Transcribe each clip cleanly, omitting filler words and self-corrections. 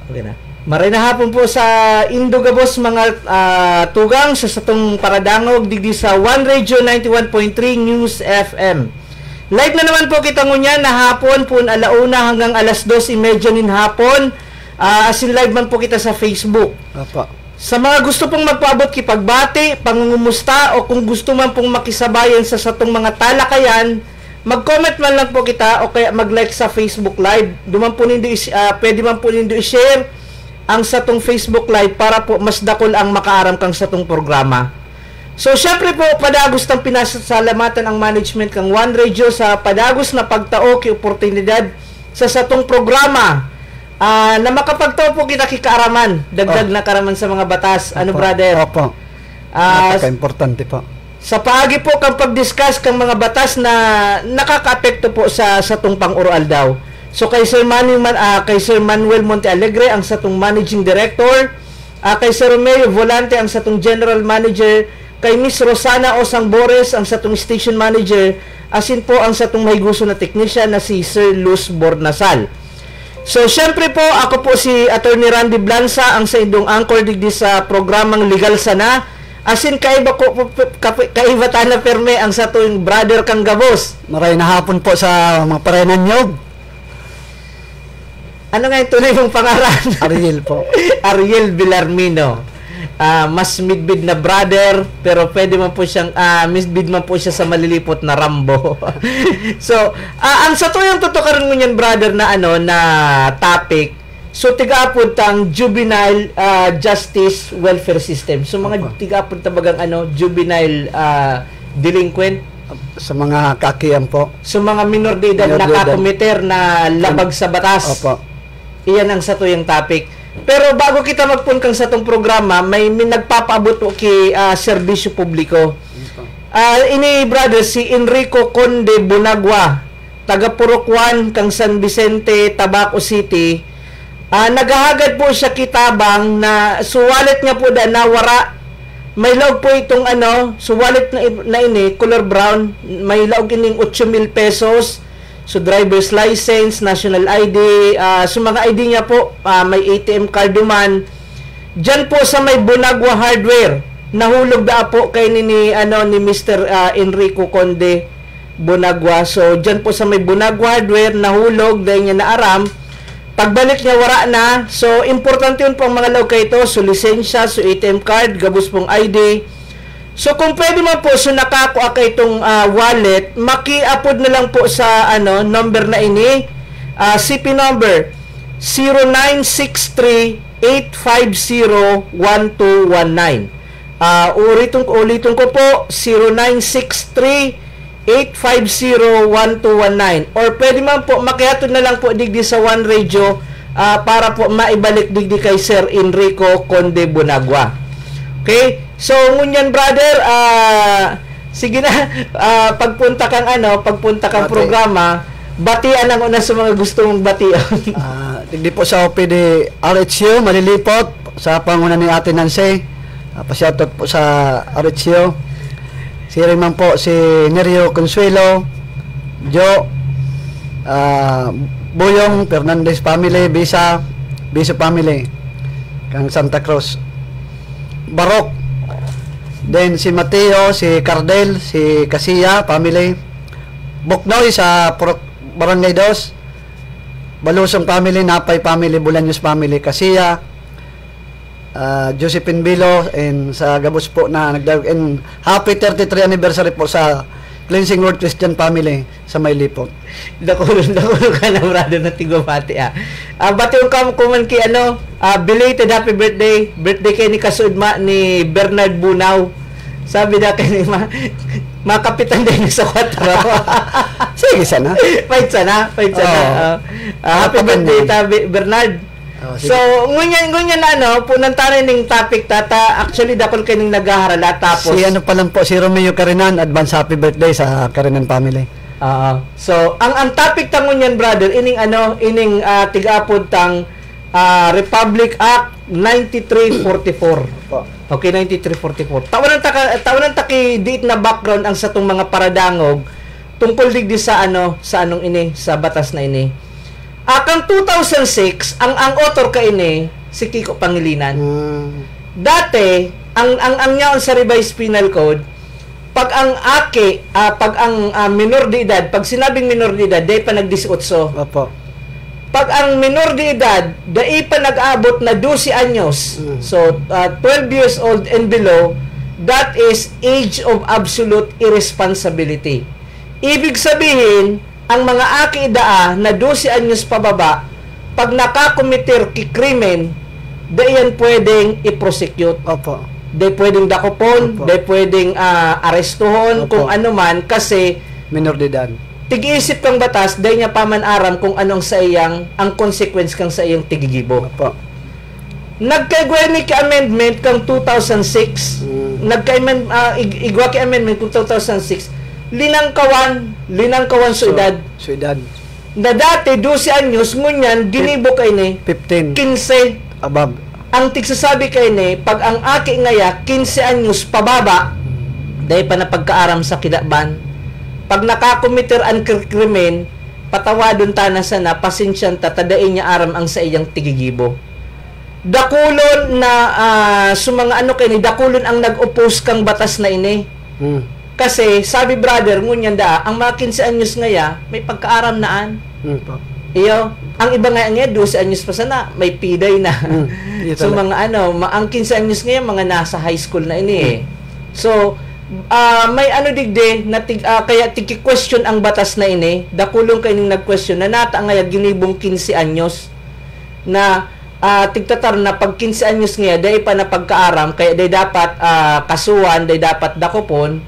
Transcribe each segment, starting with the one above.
Okay na. Maray na hapon po sa Indogabos mga tugang sa satong paradangog digdi sa One Radio 91.3 News FM. Live na naman po kita ngunyan na hapon po alauna hanggang alas 2:30 nin hapon. Asin live man po kita sa Facebook. Apa. Sa mga gusto pong magpaabot kipagbati, pangungumusta o kung gusto man pong makisabayan sa satong mga talakayan, mag-comment man lang po kita o kaya mag-like sa Facebook Live. Duman po nindo pwede man po nindo i-share ang satong Facebook Live para po mas dakol ang makaaram kang satong programa. So, syempre po, padagos ng pinasalamatan ang management kang One Radio sa padagos na pagtao ki oportunidad sa satong programa na makapagtao po kita kikaaraman, dagdag na karaman sa mga batas. Ano, brother? Opo. Napaka-importante po. Sa paagi po kang pag-discuss kang mga batas na nakaka-apekto po sa satong pang-oral daw. So kay Sir Manuel Monte Alegre ang satong Managing Director, kay Sir Romeo Volante ang satong General Manager, kay Miss Rosana Osang Bores ang satong Station Manager, asin po ang satong mahiguso na technician na si Sir Luz Bornasal. So syempre po ako po si Attorney Randy Blanza ang sa indong anchor digdi sa programang Legal Sana. Asin kaiba ko kaiba na perme ang satong brother kang Gabos. Maray na hapon po sa mga parenan nyo. Ano nga yung tunay mong pangalan? Ariel po. Ariel Villarmino. Mas midbid na brother, pero pwede man po siyang, midbid man po siya sa malilipot na Rambo. So, ang sa tuyang tutukaran mo niyan, brother, na na topic, so tiga-apod tang juvenile justice welfare system. So, mga tiga-apod tabagang juvenile delinquent. Sa mga kakiyan po. So, mga minor de edad na kakomiter na labag sa batas. Opo. Iyan ang sa tuyang topic. Pero bago kita magpunkang sa tong programa, may nagpapaabot po kay serbisyo publiko. Ini brother si Enrico Conde Bonagua, taga Purokwan kang San Vicente, Tabaco City. Naghahagad po siya kitabang na suwalit nga po da nawara. May laog po itong suwalit na ini, color brown, may laog ining 8,000 pesos. So, driver's license, national ID, so mga ID niya po, may ATM card duman. Diyan po sa may Bonagua Hardware, nahulog da po kay ni Mr. Enrico Conde Bonagua. So, diyan po sa may Bonagua Hardware, nahulog, dahil niya naaram. Pagbalik niya, wala na. So, importante yun po ang mga laog kayo ito. So, lisensya, so ATM card, gabos pong ID. So, kung pwede man po, so nakakuha ka itong wallet, maki-upload na lang po sa number na ini, CP number 0963-850-1219. Ulitin ko po, 0963-850-1219. Or pwede man po, makihatod na lang po digdi sa One Radio para po maibalik digdi kay Sir Enrico Conde Bonagua. Okay? So, ngunyan brother, sige na, pagpunta kang programa, batian ang una sa mga gusto mong batian. Digdi po sa OPD RHU, malilipot, sa panguna ni Ate Nancy, pasyatot po sa RHU. Si Riman po, si Nerio Consuelo, Jo, Boyong, Fernandez family, Bisa family, kang Santa Cruz, Barok, then si Mateo, si Cardel, si Casiya family, Buknoy sa Barangay 2, Balusong family, Napay family, Bulanyos family, Casiya, Josephine Bilo, and sa Gabos po na and happy 33 anniversary po sa Cleansing World Christian family sa Maylipot. Dakulo ka na brother na tigumati bati yung kuman kay belated happy birthday kay ni kasudma ni Bernard Bunaw. Sabi na kay makapitan din sa 4. Sige sana. Fight sana. Happy birthday Bernard. So, ngunyan punan tayo ning topic tata. Actually, dakol kayo ning naghaharala tapos. Si pa lang po, si Romeo Carinan, advance happy birthday sa Carinan family. So, ang topic ta ngunyan, brother, ining tiga-apod tang Republic Act 9344. Okay, 9344. Tawanan taki date na background ang satong mga paradangog tungkol digdi sa sa batas na ini. Akang 2006, ang author ka ini, si Kiko Pangilinan. Dati, ang nyaon sa revised penal code, pag ang minor de edad, pag sinabing minor de edad, day pa nag-18. Opo. Pag ang minor de edad, day pa nag-abot na 12 anyos, so 12 years old and below, that is age of absolute irresponsibility. Ibig sabihin, ang mga aki-daa na 12 anyos pababa, pag nakakomitir kikrimen, dayan pwedeng i-prosecute. Opo. Day pwedeng dakopon, day pwedeng arestuhon, kung ano man, kasi minor de edad. tig-isip kang batas, day niya paman-aram kung anong sa iyang, ang consequence kang sa iyang tigigibo. Opo. Nagkaigwani ki amendment kang 2006, igwa ki amendment kung 2006, linangkawan sa edad. So edad. Na dati, 12 anyos, ngunyan, ginibo kay ni 15. 15. Above. Ang tigsasabi kay ni, pag ang aki ngaya, 15 anyos pababa, dahil pa na pagkaaram sa kidaban, pag nakakomitir ang krimen, patawadon tana sana, pasensyan ta, tadain niya aram ang sa iyang tigigibo. Dakulon na, sumanga ano kay ni, dakulon ang nag-oppose kang batas na ini. Kasi, sabi brother, ngunyan ang mga 15 anyos ngaya, may pagkaaram naan. Iyo, ang iba nga niya, 12 anyos pa sana, may piday na. So, mga ang 15 anyos ngayon, mga nasa high school na ini eh. So, may digde, na kaya tiki-question ang batas na ini, dakulong kayo nag-question, na nata nga ginibong 15 anyos, na tigtatar na pag 15 anyos nga, dahil pa na pagkaaram, kaya dahil dapat kasuhan, dahil dapat dakopon,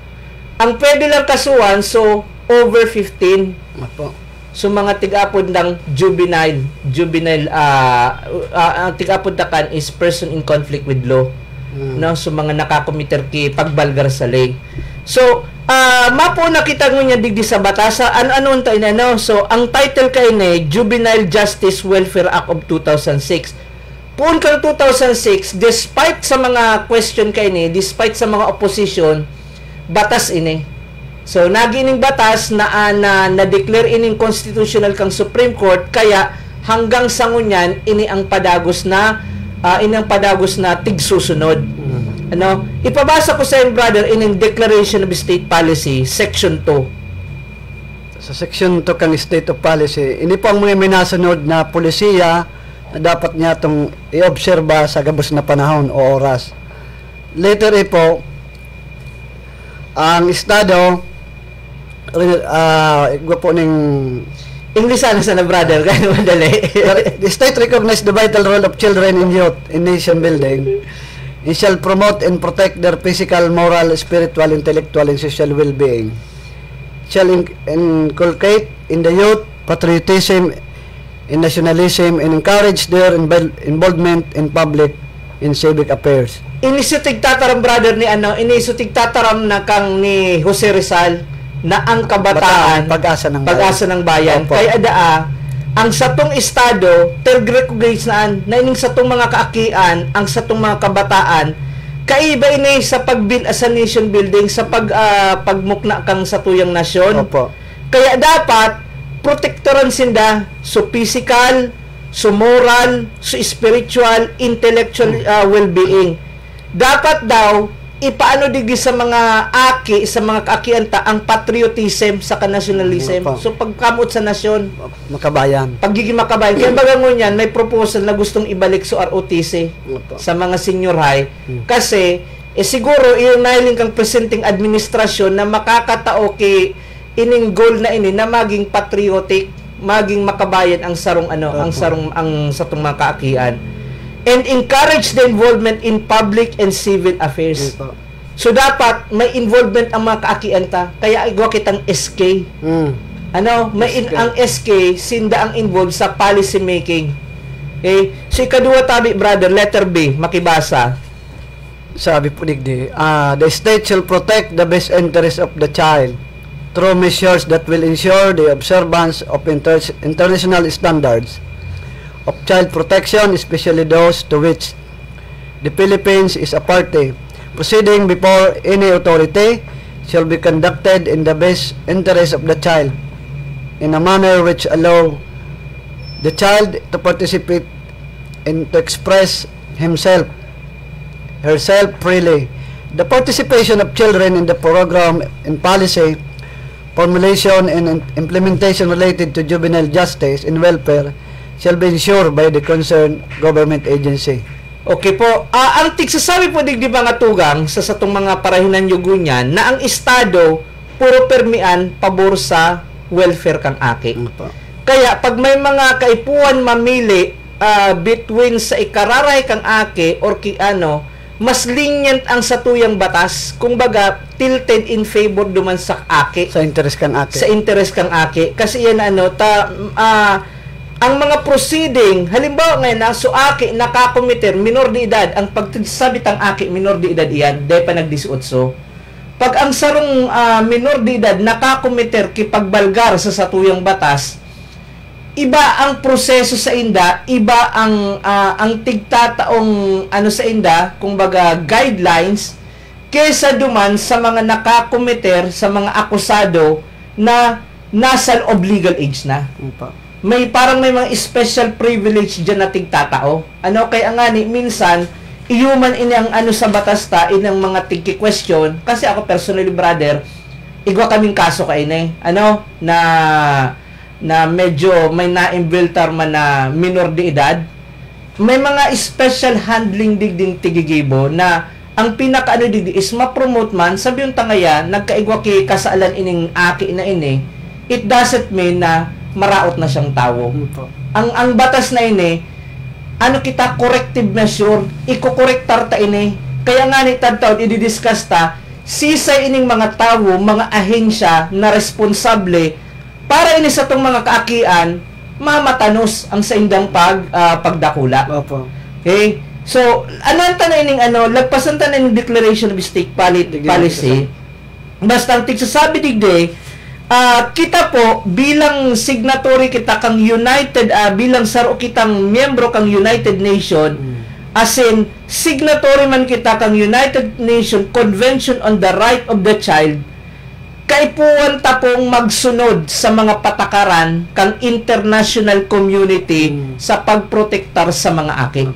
ang pwede lang kasuhan, so, over 15. Opo. So, mga tig-apod ng juvenile, tig-apod na kan is person in conflict with law. No? So, mga nakakomiter ki pagbalgar sa lay. So, mapo nakita nyo niya digdi sa batasa, ano tayo na, no? So, ang title kayo ni, Juvenile Justice Welfare Act of 2006. Puun kang 2006, despite sa mga question kayo ni, despite sa mga opposition, batas ini. So, nagining batas na na-declare ining constitutional kang Supreme Court, kaya hanggang sa ngunyan, ini ang padagos na tigsusunod. Ano? Ipabasa ko sa inyo, brother, ining Declaration of State Policy, Section 2. Sa Section 2 kang State of Policy, ini po ang mga minasunod na polisiya na dapat niya itong i-obserba sa gabos na panahon o oras. Later po, ang Estado, igwa po ng English sana brother, kaya madali. The state recognizes the vital role of children and youth in nation building. It shall promote and protect their physical, moral, spiritual, intellectual, and social well-being. It shall inculcate in the youth patriotism and nationalism and encourage their involvement in public and civic affairs. Inisutig tataram brother ni inisutig tataram na kang ni Jose Rizal na ang kabataan pag-asa ng bayan. Opo. Kaya ang satong estado recognize na ining satong mga kaakian, ang satong mga kabataan kaiba ini sa sa nation building, sa pagmukna kang satuyang nasyon. Opo. Kaya dapat protektoran sinda so physical, so moral, so spiritual, intellectual well-being. Dapat daw ipaano digdi sa mga sa mga kaakianta ang patriotism sa nationalism. So pagkamot sa nasyon, makabayan. Pagiging makabayan. Kaya baga ngunyan, may proposal na gustong ibalik sa ROTC sa mga senior high. Kasi siguro iunahin kang presenting administrasyon na makakatao ki ining goal na ini na maging patriotic, maging makabayan ang sarong ang satong mga kaakian. And encourage the involvement in public and civil affairs. So dapat may involvement ang mga kaakianta. Kaya igwa kitang SK. Ang SK sinda ang involved sa policy making. Okay? So ikadua tabi brother, letter B, makibasa. Sabi po digdi, the state shall protect the best interest of the child through measures that will ensure the observance of international standards of child protection, especially those to which the Philippines is a party. Proceeding before any authority shall be conducted in the best interest of the child in a manner which allow the child to participate and to express herself freely. The participation of children in the program and policy formulation and implementation related to juvenile justice and welfare shall be ensured by the concerned government agency. Okay po. Ang tigsasabi po digdi mga tugang sa satong mga parahinan yugunyan na ang estado puro permian pabor sa welfare kang aki. Kaya pag may mga kaipuan mamili between sa ikararay kang aki or mas lenient ang satuyang batas, kumbaga tilted in favor duman sa aki. Sa interest kang aki. Sa interest kang aki. Kasi yan ang mga proceeding, halimbawa ngayon so aki nakakomiter, minor de edad, ang pagsabi tang aki, minor de edad iyan, dahil pa nag-18. Pag ang sarong minor de edad nakakomiter kipagbalgar sa satuyang batas, iba ang proseso sa inda, iba ang tigtataong sa inda, kumbaga guidelines, kesa duman sa mga nakakomiter, sa mga akusado na nasa of legal age na. May mga special privilege dyan na tigtatao. Kaya nga ni, minsan, iuman ini ang sa batas ta, inang mga tigki-question, kasi ako personally, brother, igwa kaming kaso kay na medyo may na-imbiltar man na minor de edad, may mga special handling digding tigigibo na ang pinaka digdi is ma-promote man, sabi yung tangaya, nagkaigwa ki kasaalan ining aki na ini, it doesn't mean na maraot na siyang tao. Ang batas na ini, kita corrective measure, iko-correctar ta ini, kaya nga ni tadtaon, i-discuss ta, sisay ining mga tao, mga ahensya na responsable para ini sa tong mga kaakian, mamatanos ang sa indang pagdakula. Okay? So, lagpasan ta na yung Declaration of State Policy. Basta ang tigsasabi digde, kita po, bilang signatory kita kang United, bilang saro kitang miyembro kang United Nation, as in, signatory man kita kang United Nation Convention on the Right of the Child, kaipuan ta pong magsunod sa mga patakaran kang international community sa pagprotektar sa mga aki.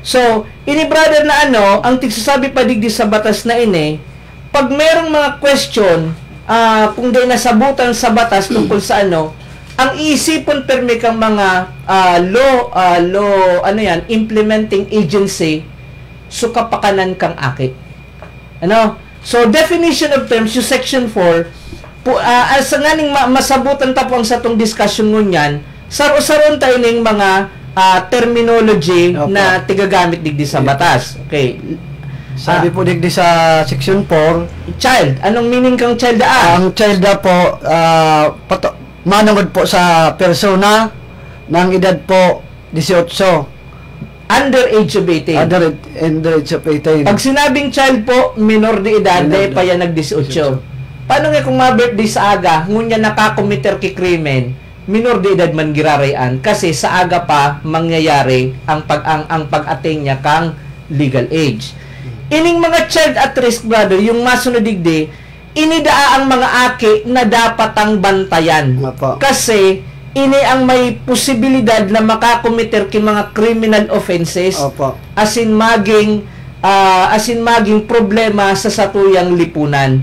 So, ini brother na ang tigsasabi pa digdi sa batas na ini, pag merong mga question, kung di nasabutan sa batas tungkol sa ang iisipon permi kang mga implementing agency, sukapakanan kang aki. So, definition of terms, yung section 4, sa nganing masabutan ta po ang satong discussion ngunyan, saro-saron tayo ng mga terminology na tigagamit digdi sa batas. Okay. Sabi po digdi sa section 4, child. Anong meaning kang child Ang child po, manungod po sa persona ng edad po 18. Underage of 18. Underage of 18. Pag sinabing child po, minor de edad, dahil pa yan nag-18. Paano nga kung ma-birthday sa aga, ngunya nakakomiter ki krimen, minor de edad man girarayan, kasi sa aga pa mangyayari ang pag-attain niya kang legal age. Ining mga child at risk, brother, yung masunod digdi, inidaa ang mga aki na dapat ang bantayan. Kasi ini ang may posibilidad na makakomiter ki mga criminal offenses. As in maging problema sa satuyang lipunan.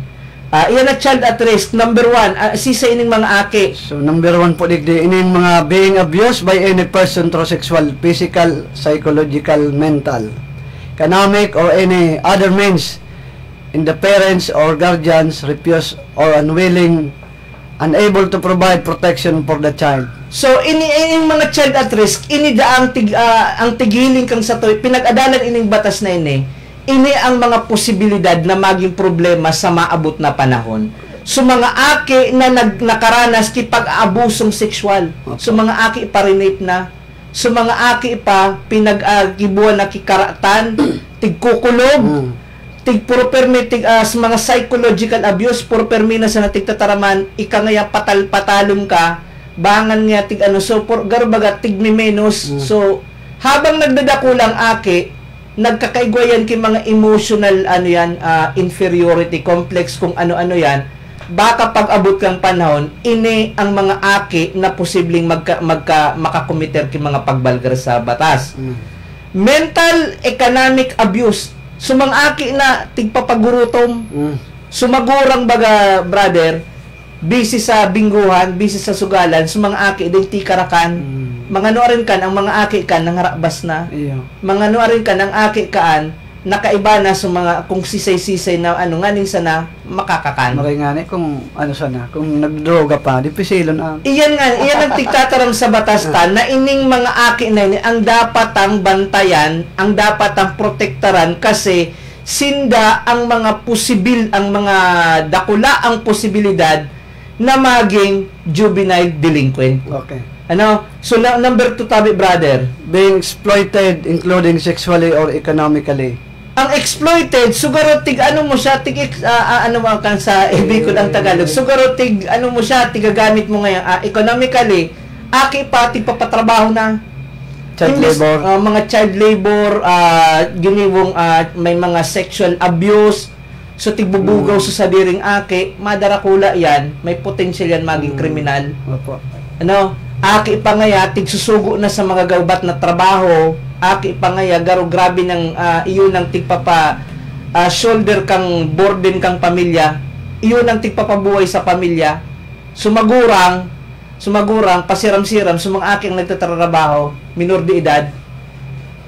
Iyan na child at risk. Number 1, sisa ining mga aki. So, number 1 po digdi, ining mga being abused by any person through sexual, physical, psychological, mental, economic, or any other means in the parents or guardians refuse or unable to provide protection for the child. So, ining mga child at risk, ang tigiling kang sa toy, pinag-adalan ining batas na ini ang mga posibilidad na maging problema sa maabot na panahon. So, mga aki na nakaranas kipag-abusong sexual. So, mga aki pa rinate na. So, mga aki pa pinag-gibuan na kikaratan, tigkukulog, puro permi sa mga psychological abuse, puro permi na sa natigtataraman, ika ngayang patalong ka, bangan nga so garbaga tigmimenos. So habang nagdadakulang aki, nagkakaigwayan ki mga emotional inferiority complex kung ano-ano yan, baka pag-abot kang panahon, ini ang mga aki na posibleng makakomiter ki mga pagbalgar sa batas. Mental economic abuse. Sumang-aki na tigpapagurutom. Sumagurang baga, brother, busy sa bingguhan, busy sa sugalan, sumang-aki din tikarakan. Mga nuarin kan, ang mga aki kan, nang harabas na. Mga nuarin kan, ang aki kaan, nakaiba na sa mga kung sisay-sisay na ano nga ning sana makakakan. Maray nga ni kung ano sana, kung nagdroga pa, di pisilon ang. Iyan ang tigtataram sa batas ta na ining mga aki na ini ang dapat ang bantayan, ang dapat ang protektaran kasi sinda ang mga ang mga dakula ang posibilidad na maging juvenile delinquent. Okay. Ano? So number 2 tabi, brother, Being exploited including sexually or economically. ang exploited, sugaro tig ano mo siya, tig ano mo kan sa ibikod ang Tagalog, sugaro tig ano mo siya, tigagamit mo ngayon economically, aki pati papatrabaho na. Child Imbes, labor. mga child labor, giniwong may mga sexual abuse, so tigbubugaw sa sadiring aki, madarakula yan, may potential yan maging kriminal. Opo. Ano? Aki pa ngaya, tigsusugo na sa mga gawbat na trabaho, aki pa ngaya, garo grabe ng iyon ang tigpapa shoulder kang burden kang pamilya, iyon ang tigpapabuhay sa pamilya, sumagurang, pasiram-siram, sumang aki ang nagtatrabaho, minor de edad,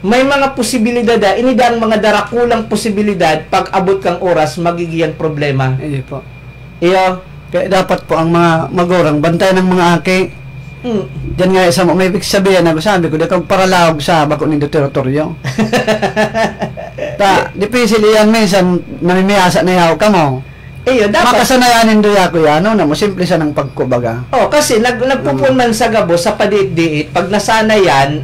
may mga posibilidad, inida ang mga darakulang posibilidad, pag abot kang oras, magiging problema. Po. Iyo. Kaya dapat po ang mga magurang bantay ng mga aki. Diyan nga isa mo, may ibig sabihin na sabi ko, kang paralawag sa bako ng teritoryo. Dipisil yan minsan, namimiyasa na yaw ka mo. Iyo, dapat. Makasanayanin doya ko yan, no? Masimpli sa ng pagkubaga. Kasi nagpupunman sa gabo, sa padiit-diit, pag nasana yan,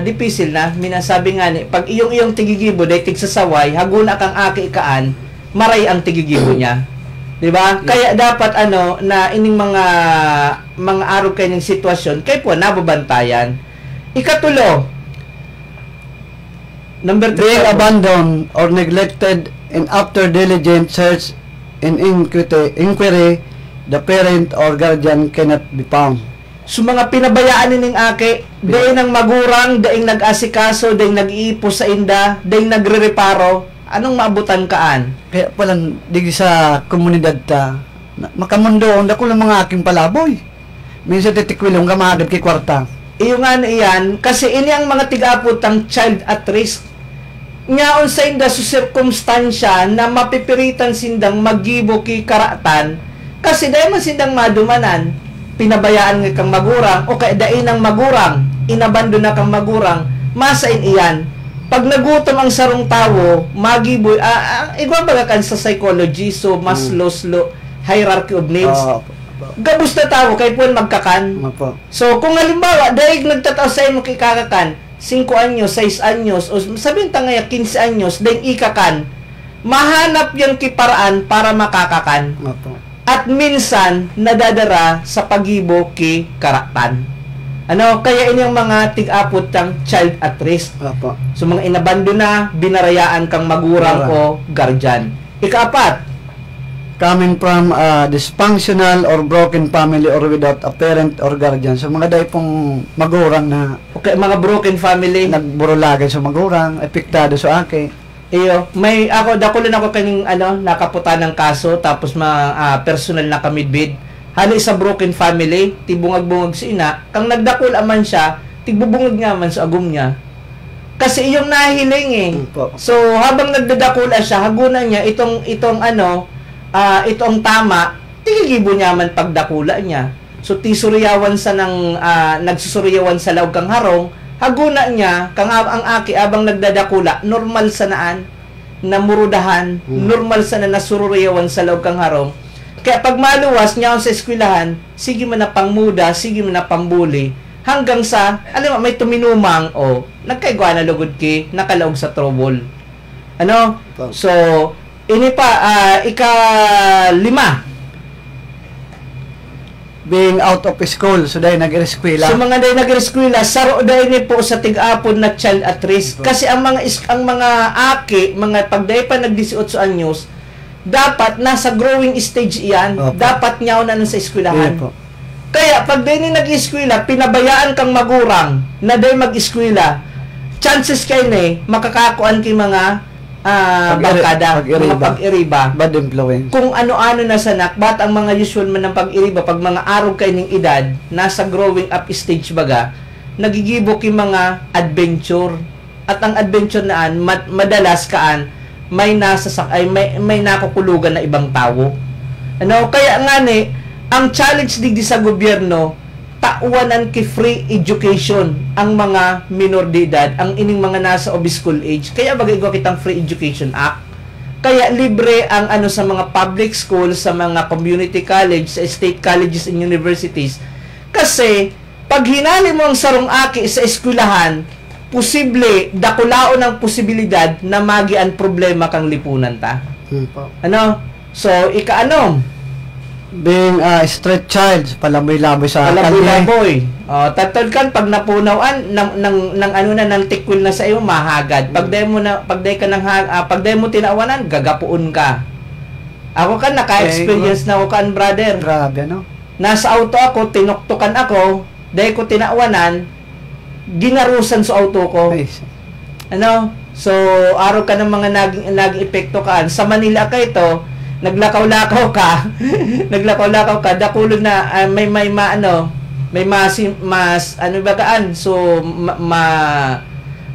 dipisil na, minasabi nga ni, pag iyong tiggigibo, day tigsasaway, haguna kang aki kaan, maray ang tiggigibo niya. Diba? Kaya dapat na ining mga araw kayo ng sitwasyon, kayo po nababantayan. Ikatulo, number 3, Being abandoned or neglected and after diligent search and inquiry, the parent or guardian cannot be found. So mga pinabayaan ning aki, daing nang magurang, daing nag-asikaso, daing nag-iipo sa inda, daing nagre-reparo, anong maabutan kaan? Kaya palang digi sa komunidad ta, makamundo, dako lang mga aking palaboy. Minsan titikwilong gamagad kay kwarta. Iyo nga na iyan, kasi ini ang mga tigaputang child at risk. Ngaon sa inda sa sirkumstansya na mapipiritan sindang magibo ki karatan, kasi dahil man sindang madumanan, pinabayaan nga kang magurang, o kaya dahil ng magurang, inabando na kang magurang, masain iyan. Pag nagutom ang sarong tawo, magiboy, igwabaga kan sa psychology, so Maslow's hierarchy of needs. Gabus na tawo, kay puwan magkakan. So, kung halimbawa, dahil nagtataw sa imo kikakakan, 5 anyos, 6 anyos, o sabihin tangaya 15 anyos, dahil ikakan, mahanap yung kiparaan para makakakan. At minsan, nadadara sa pagibo ki karatan. Kaya inyong mga tig-apot kang child at risk. So, mga inabando na, binarayaan kang magurang o guardian. Ika-4, coming from a dysfunctional or broken family or without a parent or guardian. So, mga day pong magurang na okay, mga broken family, nagburulagan sa magurang, epektado sa aki. Iyo, dakulan ako kaning nakaputan ng kaso, tapos personal na kamidbid. Hali sa broken family, tibungag-bungag si ina, kang nagdakul aman siya, tigbubungag nga man sa agum niya. Kasi iyong nahiling So, habang nagdadakula siya, hagunan niya itong tama, tigigibo niya man pagdakula niya. So, tisuriyawan sa nagsusuriyawan sa laog kang harong, haguna niya, kang ang aki abang nagdadakula, normal sa naan, namurudahan, normal sa na nasururiyawan sa laog kang harong. Kaya pag maluwas niya sa eskwelahan, sige man na pangmuda, sige man na pambuli, hanggang sa, alam mo, may tuminumang, nagkaigwa na lugod ki, nakalaog sa trouble. So, ini pa, ika-5. Being out of school, so dahil nag-eskwela. So, mga dahil nag-eskwela, saro dahil ni po sa tig-apon na child at risk. Kasi ang mga aki, mga pagdahi pa nag-18 anyos, dapat nasa growing stage iyan. Opo. Dapat nyaw na nun sa eskwelahan. Opo. Kaya pag din nag-eskwela, pinabayaan kang magurang na din mag-eskwela, chances kayo makakakuan kay mga barkada, mga pag-iriba. Bad influence. Kung ano-ano na sanak, bat ang mga usual man ng pag-iriba, pag mga araw kayo ng edad, nasa growing up stage baga, nagigibok yung mga adventure. At ang adventure naan, madalas kaan, may may nakukulugan na ibang tao. Kaya nga ang challenge digdi sa gobyerno, tauwanan ki free education ang mga minor de edad, ang ining mga nasa of school age. Kaya bagay ko kitang Free Education Act. Kaya libre ang sa mga public schools, sa mga community college, sa state colleges and universities. Kasi pag hinali mo ang sarong aki sa eskwelahan, posible dakulaon ang posibilidad na magian problema kang lipunan ta. So Being a street child, palaboy-laboy sa palaboy-laboy. Tatol kan pag napunawan ng tikwil na sa iyo mahagad. Pag day mo tinawanan, gagapuon ka. Ako kan naka-experience na ako kan, brother. Grabe, Nasa auto ako, tinuktukan ako, day ko tinawanan, ginarusan sa auto ko. So araw ka ng mga naging epekto ka. Sa Manila ka ito, naglakaw-lakaw ka, dakulog na may so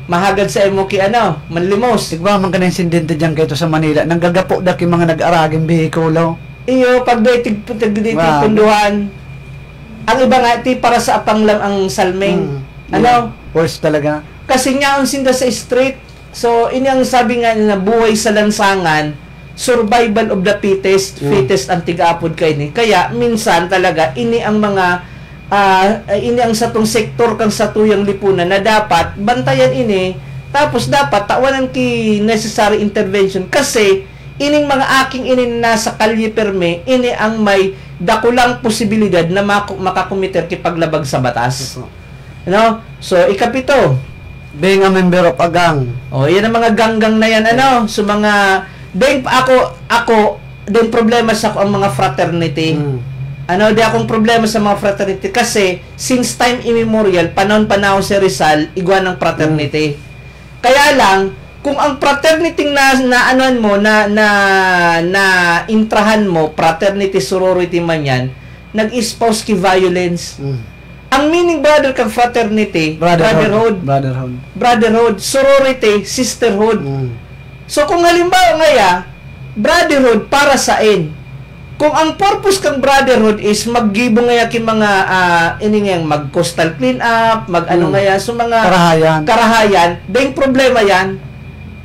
mahagad sa emo ki manlimos. Sigwa man kanang insidente diyan kayto sa Manila, nang gagapo da ki mga nag-araging behikulo. Iyo pag punduhan. Ang iba nga para sa apanglam ang salmeng. Worse talaga. Kasi nga ang sinda sa street. So ini ang sabi nga na buhay sa lansangan, survival of the fittest ang tigapod kay ni. Kaya minsan talaga ini ang mga ini ang satong sektor kang satuyang lipunan na dapat bantayan ini, tapos dapat tawanan ki necessary intervention kasi ining mga aking nasa kalye perme ini ang may dakulang posibilidad na makakomiter ki paglabag sa batas. So ikapito, being a member of a gang. Yan ang mga ganggang na yan so mga ako din problema sa ang mga fraternity. Di akong problema sa mga fraternity kasi since time immemorial, panahon si Rizal, igwa ng fraternity. Kaya lang, kung ang fraternity na intrahan mo, fraternity, sorority man yan, nag-espouse ki violence. Ang meaning, brother, kang fraternity, brotherhood, sorority, sisterhood. So kung halimbawa brotherhood para saan? Kung ang purpose kang brotherhood is maggibo ki mga mag-coastal clean up, so mga karahayan, dahil problema yan.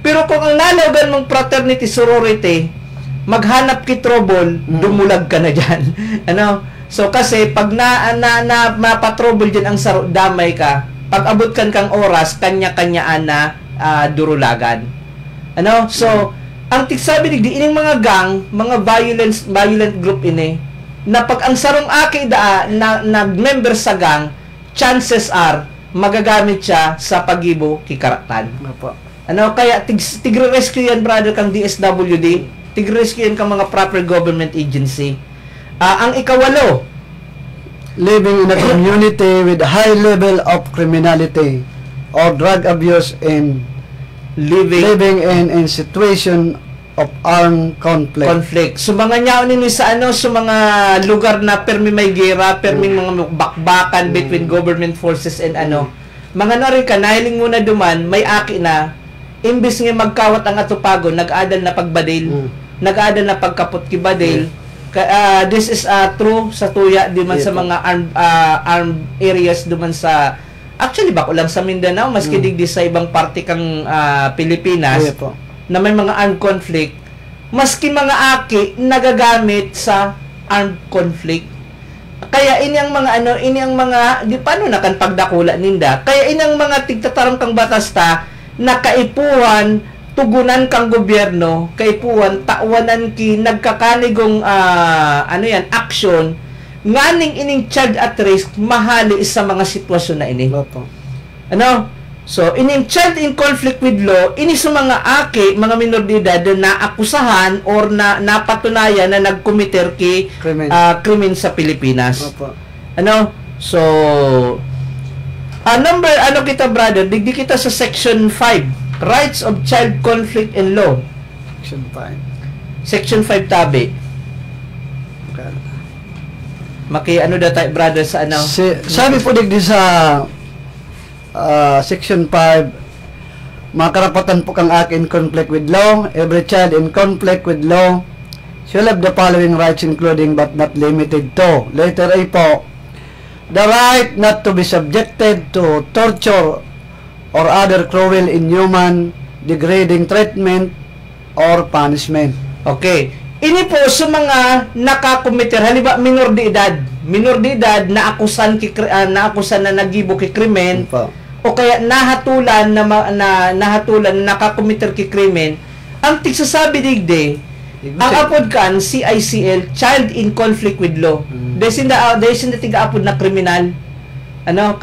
Pero kung ang nalagan mong fraternity, sorority, maghanap ki trouble, dumulag ka na dyan. So kasi pag mapatrouble dyan ang damay ka, pag abot kang oras, kanya-kanyaan na durulagan. So ang tiksabi di ining mga gang, mga violent group na pag ang sarong aki nag-member sa gang, chances are magagamit siya sa pagibo kikaratan. Kaya tigre-rescue yan, brother, kang DSWD, tigre-rescue yan kang mga proper government agency. Ang ikawalo, living in a community with high level of criminality or drug abuse and living in situation of armed conflict. So mga nyaw ninyo sa mga lugar na permi may gera, permi mga bakbakan between government forces and mga narin ka, nahiling muna duman, may aki na, imbis nga magkawat ang atupago, nag-adal na pagbadil, nag-adal na pagkapot kibadil. This is true sa tuya duman sa mga armed areas duman sa actually, bako lang sa Mindanao, maski digdi sa ibang parte kang Pilipinas, na may mga armed conflict, maski mga aki nagagamit sa armed conflict. Kaya inyang mga di paano na kan pagdakula ninda. Kaya inyang mga tigtatarong kang batas nakaipuan tugunan kang gobyerno, kaipuan tawanan ki nagkakanigong action nganing ining child at risk mahali sa mga sitwasyon na ini. So, ini child in conflict with law, ini sa mga aki, mga minor de edad na akusahan or na napatunayan na nagkomiter krimen sa Pilipinas. Opo. Ano? So, ano kita, brother? Digdi kita sa section 5, Rights of Child Conflict in Law. Section 5. Section 5 tabi. Okay. Tayo, brother, sa ano? Sabi po digdi sa Section 5, mga karapatan po kang aki in conflict with law. Every child in conflict with law shall have the following rights, including but not limited to. Letter A po, the right not to be subjected to torture or other cruel, inhuman, degrading treatment or punishment. Okay. Ini po sa mga nakakomiter, halimbawa minor de edad na akusan na nagibo ki krimen o kaya nahatulan na nakakomiter ki krimen, ang tigsasabi digde ang apod kan CICL, Child in Conflict with Law. Desin na tiga-apod na kriminal.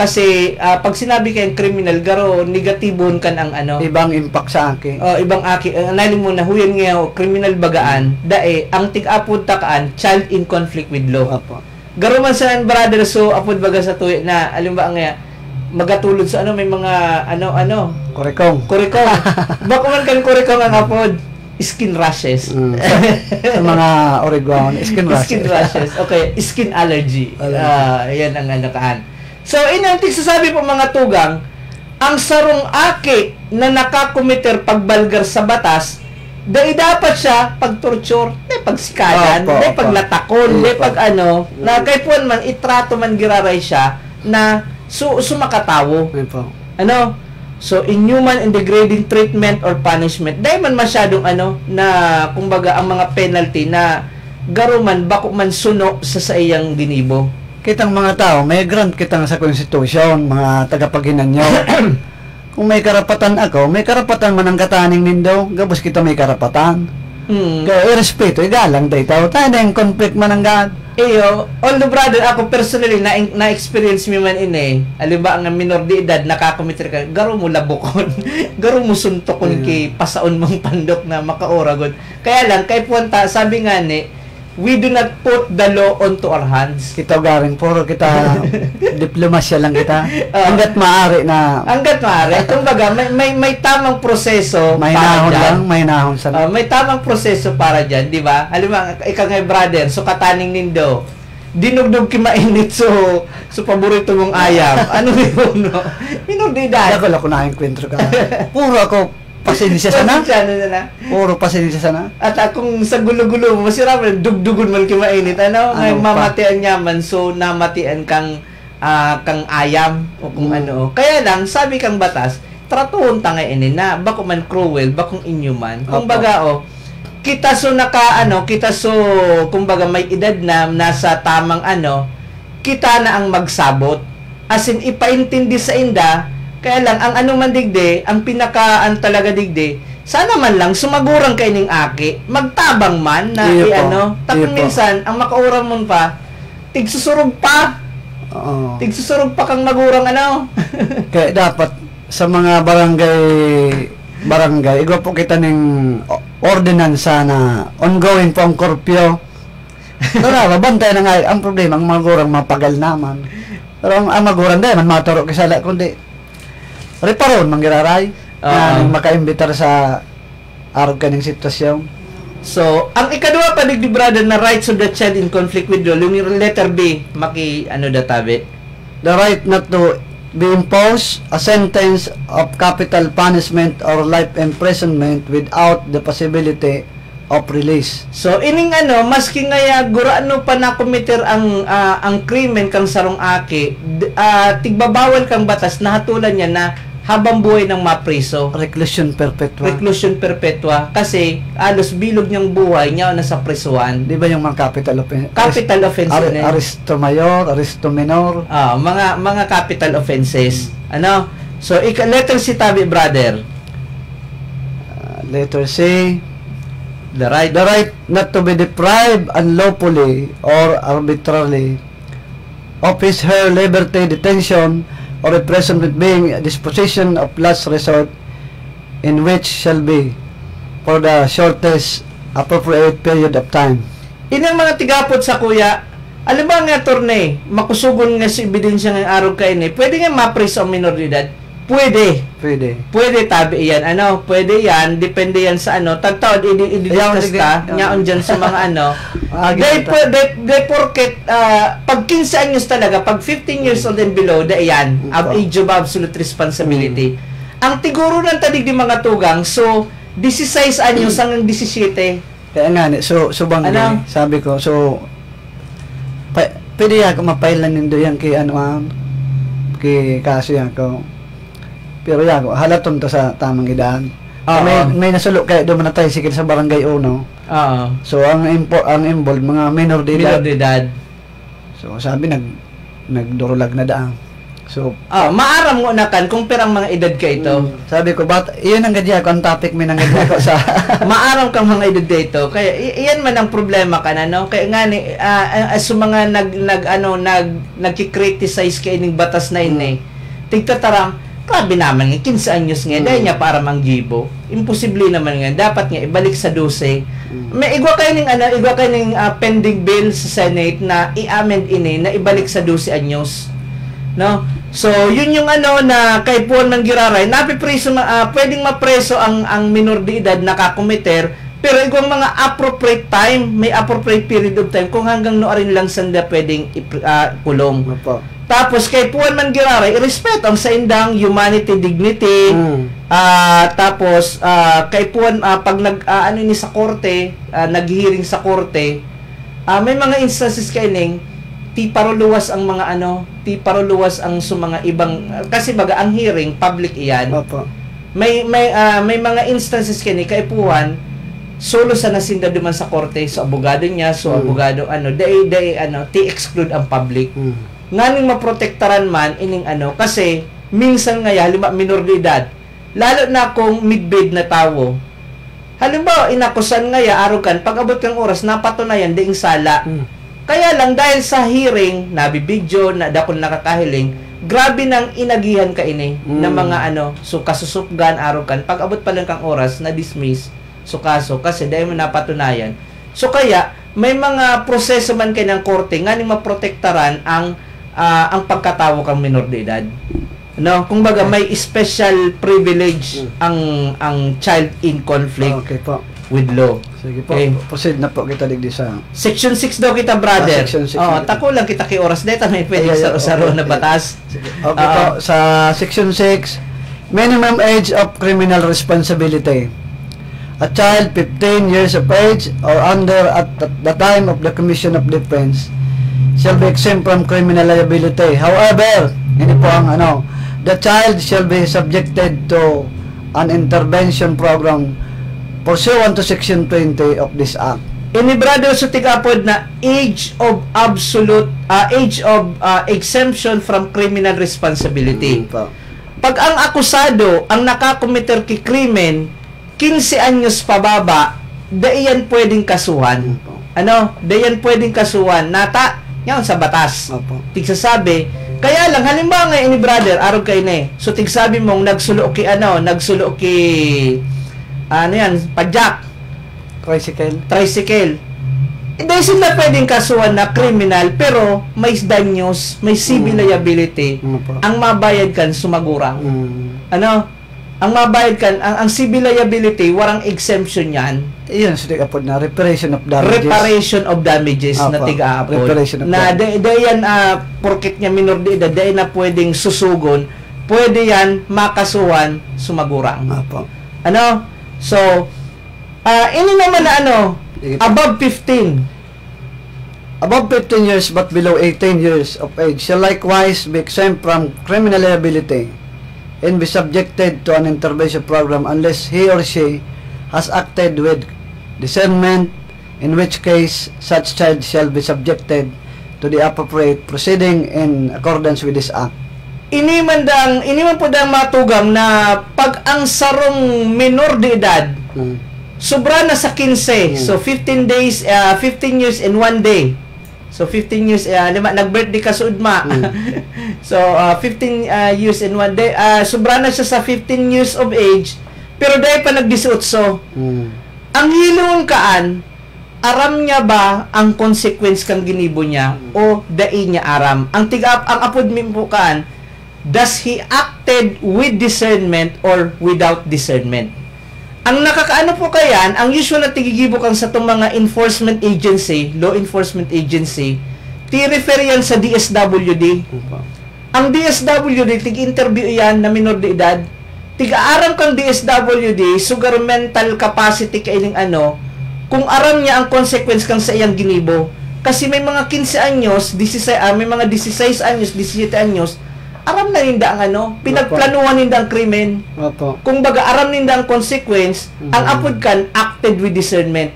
Kasi pag sinabi kayong criminal, garo negatibon kan ang ibang impact sa aki. Ibang aki. Naling mo na huyan nga criminal bagaan, dae ang tig-apod takaan child in conflict with law. Apo. Garo man sa brother, so apod baga sa tuyo na alimba nga magatulod sa may mga Kurekong. Bako man kan kurekong ang apod skin rashes. Sa mga Oregon, skin rashes. Okay, skin allergy. Yan ang kaan. So, inantik sasabi po mga tugang, ang sarong aki na nakakomiter pagbalgar sa batas, dapat siya pagtorture, pagsikadan, paglatakon, na kay puan man, itrato man giraray siya, na sumakatawo. So, inhuman and degrading treatment or punishment, dahil man masyadong na, kumbaga, ang mga penalty na garuman, bako man suno sa iyang ginibo. Kitang mga tao, may grant kitang sa konstitusyon, mga tagapaginan nyo. Kung may karapatan ako, may karapatan man ang kataning nindo, gabos kita may karapatan. Kaya irespeto, igalang day tao. Tayo na yung conflict man ang God. Although brother, ako personally, na-experience mi man alimba ang minor de edad, nakakomiter ka, garo mo labokon, garo mo suntokon ki pasaon mong pandok na makaoragon. Kaya lang, kay puwanta, sabi nga we do not put the law onto our hands. Kita garing, puro kita diplomasya lang kita. Hanggat maaari na. Kumbaga, may tamang proseso may para nahon dyan. lang, may nahon sa may tamang proseso para dyan, di ba? Halimbawa, ikaw nga brother, so kataning nindo, dinugdog ki mainit so paborito mong ayam. Ano yun, no? Minor de edad. Ako na encuentro ka. Puro ako pasensya sana. Puro pasensya sana. At kung sa gulo-gulo mo, masira mo, dugdugon man ki mainit. Ngayon mamatian niya man, so namatian kang ayam o kung Kaya lang, sabi kang batas, tratuhon tanga na, bako man cruel, bakong inhuman. Kung baga, kita kumbaga may edad na, nasa tamang kita na ang magsabot. As in, ipaintindi sa inda, kaya lang, ang man digde, ang talaga digde, sana man lang, sumagurang kay ning aki, magtabang man, na tapos minsan, ang makaurang mo pa, tigsusurog pa kang magurang Kaya dapat, sa mga barangay, igwa po kita ng ordinansa na ongoing po ang korpyo. Pero, bantay na nga, ang problema, ang magurang mapagal naman. Pero ang magurang dahil, man maturo kasala, kundi, reparon manggiraray na makaimbitar sa arog kaning sitwasyon. So, ang ikadua pa digdi brother na rights of the child in conflict with law, yung letter B, databi. The right not to be imposed a sentence of capital punishment or life imprisonment without the possibility of release. So, ining maski nga gurano pa na komiter ang krimen kang sarong aki, tigbabawal kang batas na hatulan niya na habang buhay ng mapriso. Reclusion perpetua. Kasi, alos bilog niyang buhay niya nasa prisuan. Di ba yung mga capital offense? Capital offenses. Arresto mayor, arresto minor. Mga capital offenses. So, letter C tabi, brother. Letter C. The right not to be deprived unlawfully or arbitrarily of his her liberty, detention, or a person with being a disposition of last resort in which shall be for the shortest appropriate period of time. Inang mga tigapot sa kuya, alam ba nga torne, makusugon nga si ebidensya ng araw kayo ni, pwede nga ma-praise ang minor de edad? Pwede. Pwede tabi yan. Pwede yan. Depende yan sa tagtawad, i-discuss ka. Ngayon dyan sa mga they porket, pag 15 anyos talaga, pag 15 years old and below, yan, age of absolute responsibility. Ang tiguro ng tadig di mga tugang, so, 16 anyos hanggang 17. Kaya nga, bang sabi ko, pwede ako mapailan nindo yan kay kay kaso yan ko. Pero yan, halaton to sa tamang edad. May nasulok kaya doon na tricycle sa barangay Uno. So, ang involved, mga minor de edad. So, sabi, nagdurulag na daan. So, maaram mo na kan kung perang mga edad ka ito. Sabi ko, iyon ang gadya ko, ang topic may nang gadya ko sa... maaram kang mga edad dito. Kaya, iyan man ang problema ka na, no? Kaya nga ni, as mga nagki-criticize ka ining batas na ini, tigtatarang, grabe naman nga, 15 anyos nga, dahil niya para manggibo. Imposible naman nga, dapat nga, ibalik sa 12. May igwa kayo ng pending bill sa Senate na i-amend ini, na ibalik sa 12 anyos. No? So, yun yung na kay Puan Mangiraray, napipreso, pwedeng mapreso ang minor de edad na kakomiter, pero igwang mga appropriate time, may appropriate period of time, kung hanggang noorin lang sanda pwedeng kulong. Tapos kay Puan Mangiraray, irespeto ang sa indang humanity, dignity. Tapos kay Puan pag ni sa korte, naghiring sa korte, may mga instances kaining ti paruluwas ang mga paruluwas ang mga ibang kasi baga ang hearing public iyan. May mga instances kay Puan solo sa nasinda duman sa korte so abogado niya abogado ti exclude ang public. Nganing maprotektaran man ining kasi minsan nga halimbawa minor de edad lalo na kung mid-bid na tawo halimbawa inakusan nga arukan pag abot kang oras napatunayan diing sala kaya lang dahil sa hearing nabibidyo na dakon nakakahiling grabe nang inagihan ka ini ng mga so kasusupgan arukan pag abot pa lang kang oras na dismiss so kaso kasi dahil mo napatunayan so kaya may mga proseso man kay ng korte nganing maprotektaran ang pagkatawo kang minor de edad. Kung baga may special privilege ang child in conflict with law. Sige po. Proceed na po kita digdi sa Section 6 daw kita, brother. Section 6. Tako lang kita kay oras deta may pwede saro na batas. Okay po. Sa Section 6, minimum age of criminal responsibility. A child 15 years of age or under at the time of the commission of the offense shall be exempt from criminal liability. However, hindi po ang the child shall be subjected to an intervention program pursuant to Section 20 of this Act. Ini brother so tigapod na age of exemption from criminal responsibility. Pag ang akusado ang nakakomiter ki krimen 15 anyos pababa, dayan pwedeng kasuhan. Dayan pwedeng kasuhan nata yan sa batas. Tigsasabi, kaya lang halimbawa nga ini brother, araw kay na so tigsabi mong nagsulo ki padjak. Tricycle. Dahil sila pwedeng kasuhan na criminal pero may danyos, may civil liability. Ang mabayad kan sumagurang. Ang mabayad kan, ang civil liability, warang exemption yan. Iyon, so apod na reparation of damages. Reparation of damages na tiga-apod. Na dayan, porket niya minor de edad, dayan na pwedeng susugon, pwede yan makasuhan, sumagurang. So, ini naman na above 15. Above 15 years but below 18 years of age shall likewise be exempt from criminal liability and be subjected to an intervention program unless he or she has acted with discernment, in which case such child shall be subjected to the appropriate proceeding in accordance with this Act. Ini man po dang matugam na pag ang sarong minor de edad sobra na sa 15 so 15 years and 1 day So 15 years lima nag-birthday ka sa ugma. So 15 years in one day. Sobra na siya sa 15 years of age pero dahil pa nag-18. Ang hilong kaan aram niya ba ang consequence kang ginibo niya o dai niya aram? Ang apod mi po kaan, does he acted with discernment or without discernment? Ang nakakaano po kayan, ang usual na tigigibo kang sa itong mga enforcement agency, law enforcement agency, ti-refer yan sa DSWD. Ang DSWD, tig-interview yan na minor de edad, tig-aaram kang DSWD, so governmental capacity kailing kung aram niya ang consequence kang sa iyang ginibo. Kasi may mga 15 anyos, may mga 16 anyos, 17 anyos, aram na ninda ang pinagplanuhan ninda ang krimen. Kung baga aram ninda ang consequence, ang apod kan acted with discernment.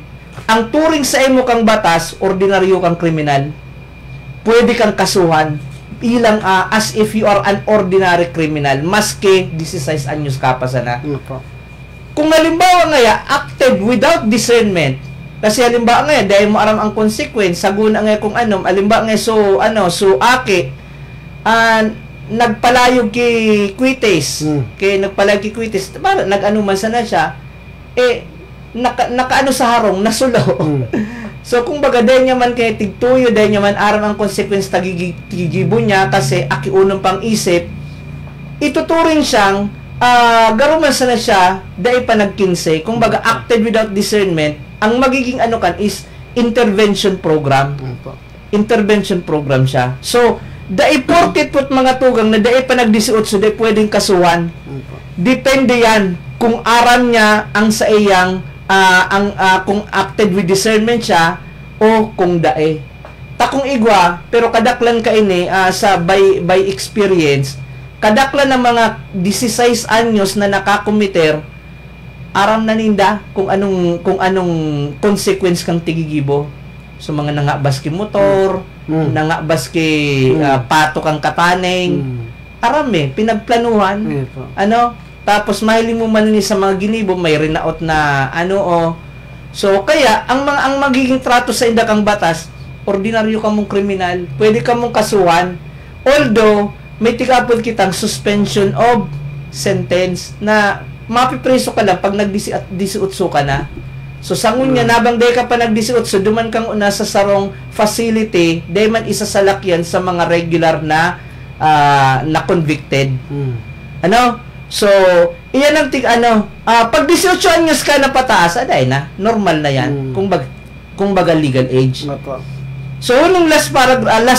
Ang turing sa imo kang batas, ordinaryo kang kriminal. Pwede kang kasuhan ilang as if you are an ordinary criminal, maski 16 anyos ka pa sana. Kung halimbawa ngaya acted without discernment, kasi halimbawa ngaya dahil mo aram ang consequence, saguna ngaya kung halimbawa ngaya so aki nagpalayog kay Quites, nagpalayog kay Quites, para man sana siya, nakaano sa harong, nasulo. So, kung baga, dahil niya man kay tigtuyo, dahil niya man aram ang consequence tagigibo niya, kasi aki unang pang isip, ituturing siyang, garuman sana siya, dahil pa nag-15, kung baga, acted without discernment, ang magiging is intervention program. Intervention program siya. So, dahil porket put mga tugang na dahil pa nag-18, dahil pwedeng kasuhan. Depende yan kung aram niya ang sa iyang kung acted with discernment siya o kung dae. Takong igwa, pero kadaklan ka ini sa by experience, kadaklan ng mga 16 anyos na nakakomiter, aram na ninda kung anong consequence kang tigigibo. So mga nangabas ki motor, nangabas ki pato kang kataning, aram pinagplanuhan. Tapos mahiling mo man ni sa mga ginibo, may rinaot na So kaya ang magiging trato sa inda kang batas, ordinaryo ka mong kriminal, pwede ka mong kasuhan, although may tikapod kitang suspension of sentence na mapipreso ka lang pag nag-18 ka na. So sangun niya nabang day ka pa nag-18, duman kang una sa sarong facility, day man isa sa lakyan sa mga regular na na convicted. So iyan ang pag 18 anyos ka na pataas, aday na, normal na yan. Kung baga legal age. So unong last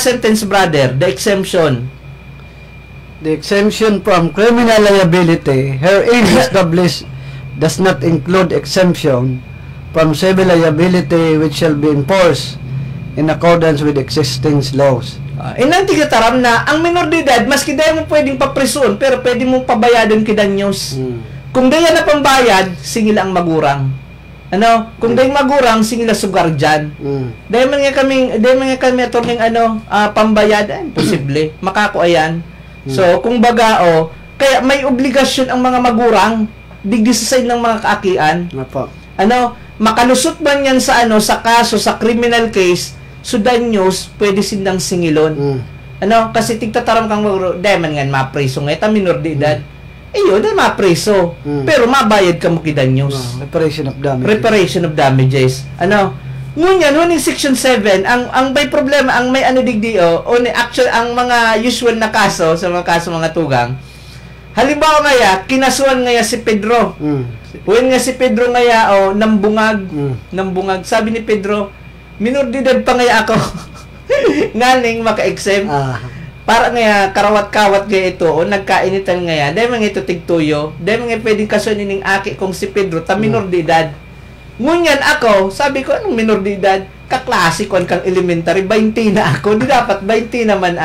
sentence, brother, the exemption. The exemption from criminal liability herein established does not include exemption from civil liability which shall be enforced in accordance with existing laws. Inang tigataram na ang minor de edad, maski dahil mo pwedeng papresoon, pero pwede mong pabayadon kidanyos. Kung dahil na pambayad, singil ang magurang. Kung dahil magurang, singil ang sugarjan. Dahil man nga kami aturning pambayad, imposible. Makako ayan. So, kung baga, kaya may obligasyon ang mga magurang, digdi sa side ng mga kaakian. Makalusot man yan sa sa kaso, sa criminal case, so danyos, pwede sindang singilon. Kasi tigtataram kang daman nga mapreso nga, minor de edad. Yun, mapreso. Pero mabayad ka mo kidanyos. Reparation of damages. Reparation of damages. Ngunyan, huning section 7, ang may problema, ang may digdio, actual, ang mga usual na kaso, sa mga kaso mga tugang, halimbawa ngaya, kinasuhan ngaya si Pedro. When nga si Pedro ngaya, nambungag. Sabi ni Pedro, minor de edad pa ngaya ako. Nganing maka-exempt. Para ngaya, karawat-kawat ngaya ito, nagkainitan ngaya, dahil mga ito tigtuyo, dahil mga pwedeng kasuhan ning aki kong si Pedro, minor de edad. Ngunyan ako, sabi ko, anong minor de edad? Kaklase ko kang elementary, 20 na ako, di dapat 20 naman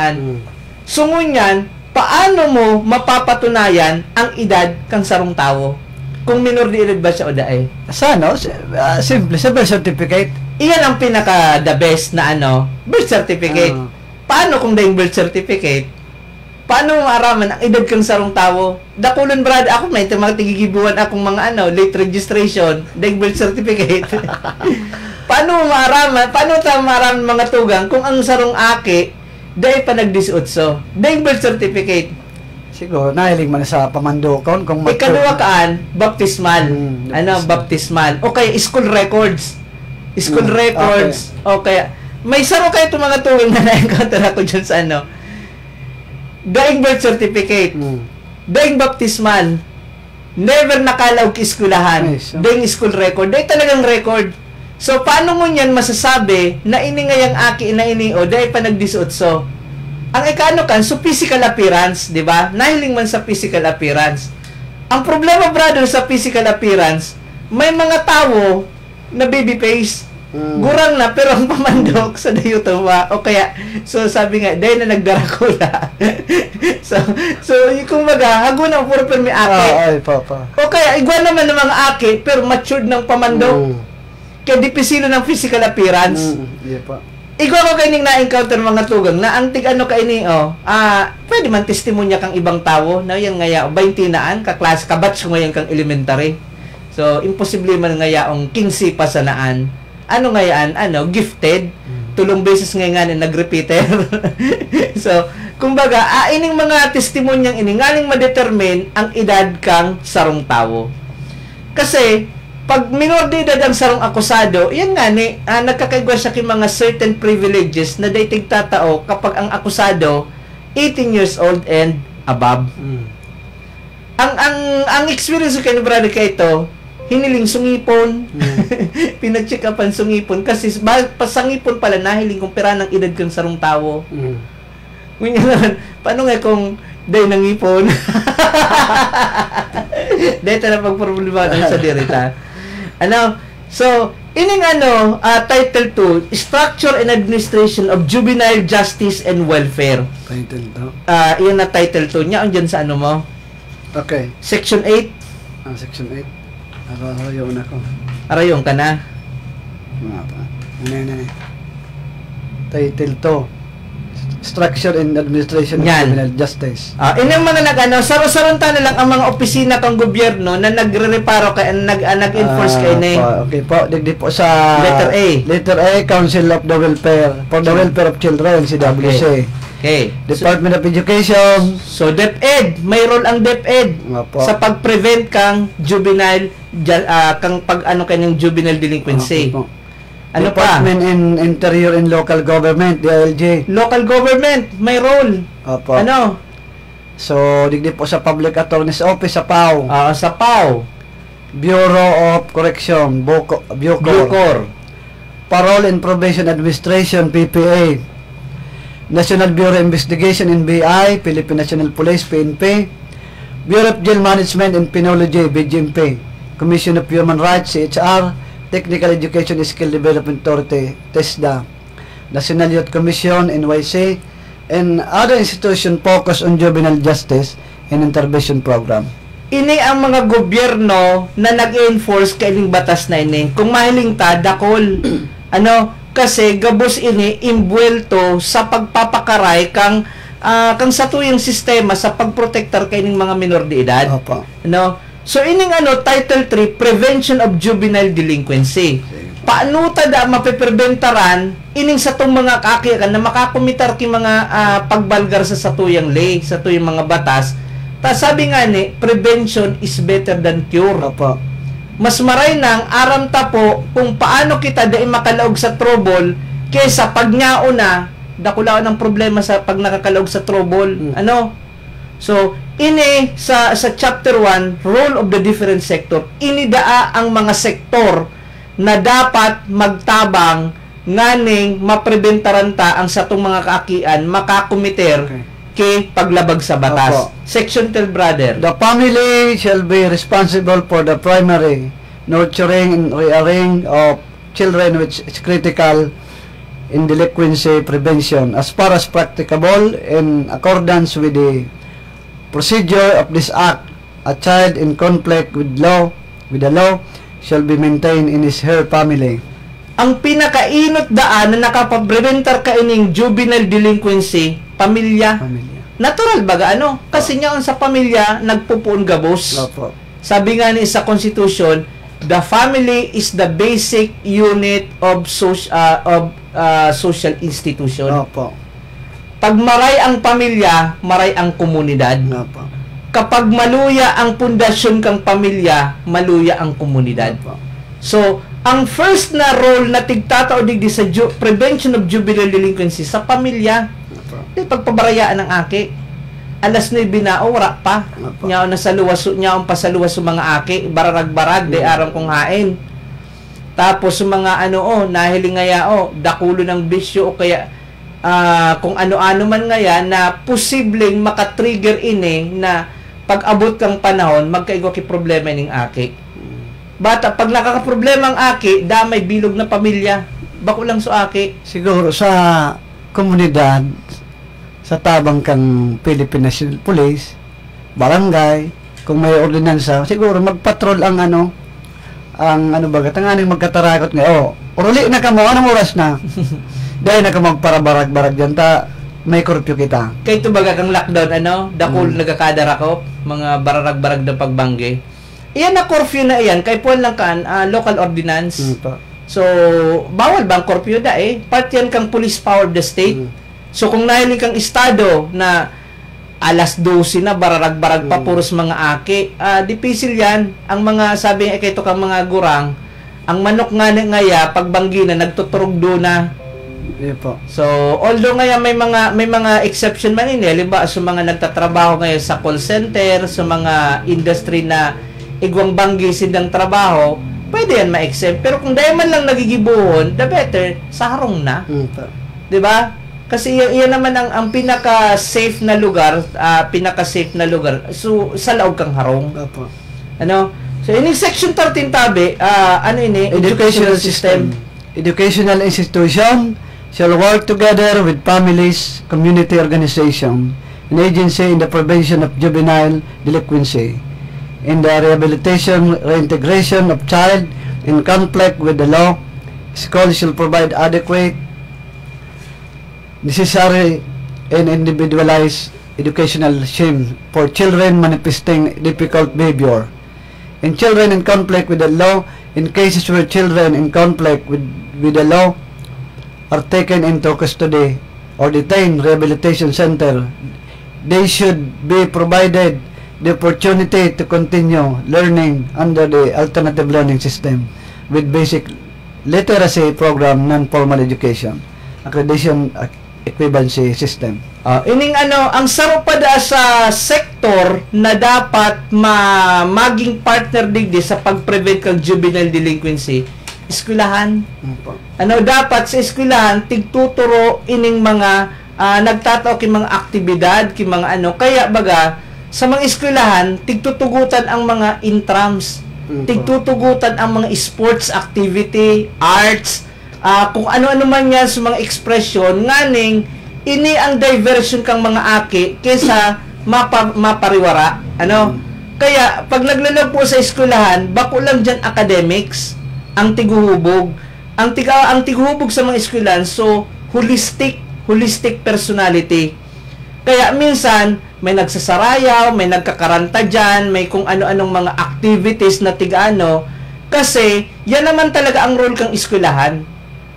So ngunyan, paano mo mapapatunayan ang edad kang sarong tao? Kung minor de edad ba siya o dae? Simple, sa birth certificate. Iyan ang pinaka the best na birth certificate. Paano kung daing birth certificate? Paano mo maaraman ang edad kang sarong tao? Dakulan, brad, ako may tigigibuan akong mga late registration, daing birth certificate. paano ta maaraman mga tugang kung ang sarong aki dahil pa nagdisutso, dahil birth certificate. Siguro, nahiling man sa pamandokon kung Ikaduwa kaan, baptismal. Baptismal. O kaya, school records. School records. O kaya, may saro kayo itong mga tuwing na na-encounter ako dyan sa daing birth certificate. Daing baptismal. Never nakalaw kiskulahan. Daing school record. Daing talagang record. So, paano mo yan masasabi na ini ngayang aki na ini o dahil pa nagdisutso? Ang ikano kan, so physical appearance, di ba? Nahiling man sa physical appearance. Ang problema, brother, sa physical appearance, may mga tao na baby face. Gurang na, pero ang pamandok sa dayutuwa. O kaya, so sabi nga, dahil na nagdarakula. so kung baga, hago na puro pero may aki. O kaya, igwa naman ng mga aki, pero matured ng pamandok. Kaya dipisilo ng physical appearance. Ikaw ko kaining na-encounter mga tugang na ang tig-ano kaini pwede man testimonya kang ibang tao na yan ngaya 20 naan kaklas kabatch ngayon kang elementary. So imposible man ngayaong 15 pa sa naan. Ano ngayaan gifted tulong beses ngayon nag-repeater. So kumbaga ining mga testimonyang iningaling ma-determine ang edad kang sarong tao. Kasi pag minor de edad ang sarong akusado, yan nga ni, nagkakaigwa siya kin mga certain privileges na dating tatao kapag ang akusado 18 years old and above. Ang experience ko kay brother kay ito, hiniling sungipon, pina-check upan sungipon kasi pasangipon pala nahiling kung pera ng edad kang sarong tao. Kunya naman, paano nga kung day nangipon? Day na pagproblema sa dirita. So, ining Title 2, Structure and Administration of Juvenile Justice and Welfare. Title 2? Iyan na Title 2 niya. Andyan sa mo? Okay. Section 8? Section 8. Arayon ako. Arayon ka na? Mga pa. Title 2. Structure and Administration of Juvenile Justice. Inyong mga saro-saron na lang ang mga opisina kang gobyerno na nagre-reparo kay nag-enforce kay ni. Okay po, digdi po sa letter A. Letter A, Council of the Welfare for the Welfare of Children, CWC. Okay. Department of Education. So DepEd, may role ang DepEd sa pag-prevent kang juvenile kang kanyang juvenile delinquency. Department in Interior and Local Government, DILG. Local Government, may role. Opo. So, digdi po sa Public Attorney's Office sa PAO. Sa PAO. Bureau of Correction, Bucor. Parole and Probation Administration, PPA. National Bureau of Investigation, NBI. Philippine National Police, PNP. Bureau of Jail Management and Penology, BGMP. Commission of Human Rights, CHR. Technical Education Skill Development Authority, TESDA, National Youth Commission, NYC, and other institutions focused on juvenile justice and intervention program. Ini ang mga gobyerno na nag-enforce kaining batas na ini. Kung mahiling ta, dakol. Kasi gabos ini imbuelto sa pagpapakaray kang sa tuyong sistema sa pagprotektar kaining mga minor de edad. Opo. So, ining Title 3, Prevention of Juvenile Delinquency. Paano tada mapipreventaran ining sa itong mga kakiyakan na makakumitar ki mga pagbalgar sa satuyang lay, sa tuyang mga batas. Sabi nga ni, prevention is better than cure. Opo. Mas maray nang aram ta po kung paano kita dai makalaog sa trouble kaysa pag nyao na, dakulaw ng problema sa pag nakakalaog sa trouble. So, ini sa chapter 1, role of the different sector, inidaa ang mga sektor na dapat magtabang nganing mapreventaran ta ang satong mga kaakian makakomiter kay paglabag sa batas. Section 12, brother. The family shall be responsible for the primary nurturing and rearing of children, which is critical in delinquency prevention as far as practicable in accordance with the procedure of this act. A child in conflict with the law shall be maintained in her family. Ang pinakainot daan na nakapapreventar ka ining juvenile delinquency, pamilya. Natural baga Kasi nga sa pamilya nagpupuon gabos. Opo. Sabi nga ni sa Constitution, the family is the basic unit of social institution. Opo. Pag maray ang pamilya, maray ang komunidad. Opo. Kapag maluya ang pundasyon kang pamilya, maluya ang komunidad. Opo. So, ang first na role na tigtatao digdi sa prevention of juvenile delinquency sa pamilya, di pagpabarayaan ng aki. Alas 9 na ora pa. Nyaw na sa luwas, nyaw pa sa luwas mga aki, bararag-barag, di aram kong hain. Tapos mga nahiling ngaya dakulo ng bisyo o kaya kung ano-ano man ngaya na posibleng makatrigger ini na pag-abot kang panahon, magkaigo ki problema ning aki. Bata, pag nakakaproblema ang aki, damay bilog na pamilya. Bako lang so aki. Siguro sa komunidad, sa tabang kang Philippine National Police, barangay, kung may ordinansa, siguro magpatrol ang tanganing magkatarakot nga, uruli na ka mo, anong oras na? Dahil na ka magparabarag-barag dyan, may curfew kita. Kaya ito baga kang lockdown, dakul nagakadara ko, mga bararag-barag na pagbangge. Iyan na curfew na iyan, kay puwan lang kan, local ordinance. So, bawal bang curfew da Part yan kang police power of the state. So, kung nahiling kang estado na alas 12 na, bararag-barag pa, puros mga aki, dipisil yan. Ang mga, sabi nga, ito kang mga gurang, ang manok nga ngaya, pagbanggi na, nagtuturog do na. So, although ngayon may mga exception man halimbawa sa mga nagtatrabaho ngayon sa call center, sa mga industry na igwang banggi silang trabaho, pwede yan ma-exempt. Pero kung dahil man lang nagigibuhon, the better, sa harong na. Diba? Kasi iyan naman ang pinaka-safe na lugar, so sa laog kang harong. So in section 13 tabi, educational system. Educational institution shall work together with families, community organization, and agency in the prevention of juvenile delinquency, in the rehabilitation, reintegration of child in conflict with the law. Schools shall provide adequate, necessary, and individualized educational scheme for children manifesting difficult behavior, and children in conflict with the law. In cases where children in conflict with the law are taken into custody or detained rehabilitation center, they should be provided the opportunity to continue learning under the alternative learning system with basic literacy program, non-formal education, accreditation equivalency system. Ining ang sarupada sa sektor na dapat maging partner digdi sa pag-prevent kang juvenile delinquency, eskwelahan. Dapat sa eskwelahan tigtuturo ining mga nagtatao kin mga aktibidad, kin mga kaya baga sa mga eskwelahan tigtutugutan ang mga intrams, tigtutugutan ang mga sports activity, arts, kung ano-ano man yan sa mga ekspresyon, nganing ini ang diversion kang mga aki kaysa mapariwara. Kaya pag naglalag po sa eskwelahan, bako lang dyan academics ang tiguhubog. Ang tiguhubog sa mga eskwelahan, so holistic personality. Kaya minsan may nagsasarayaw, may nagkakaranta dyan, may kung ano-anong mga activities na kasi yan naman talaga ang role kang eskwelahan.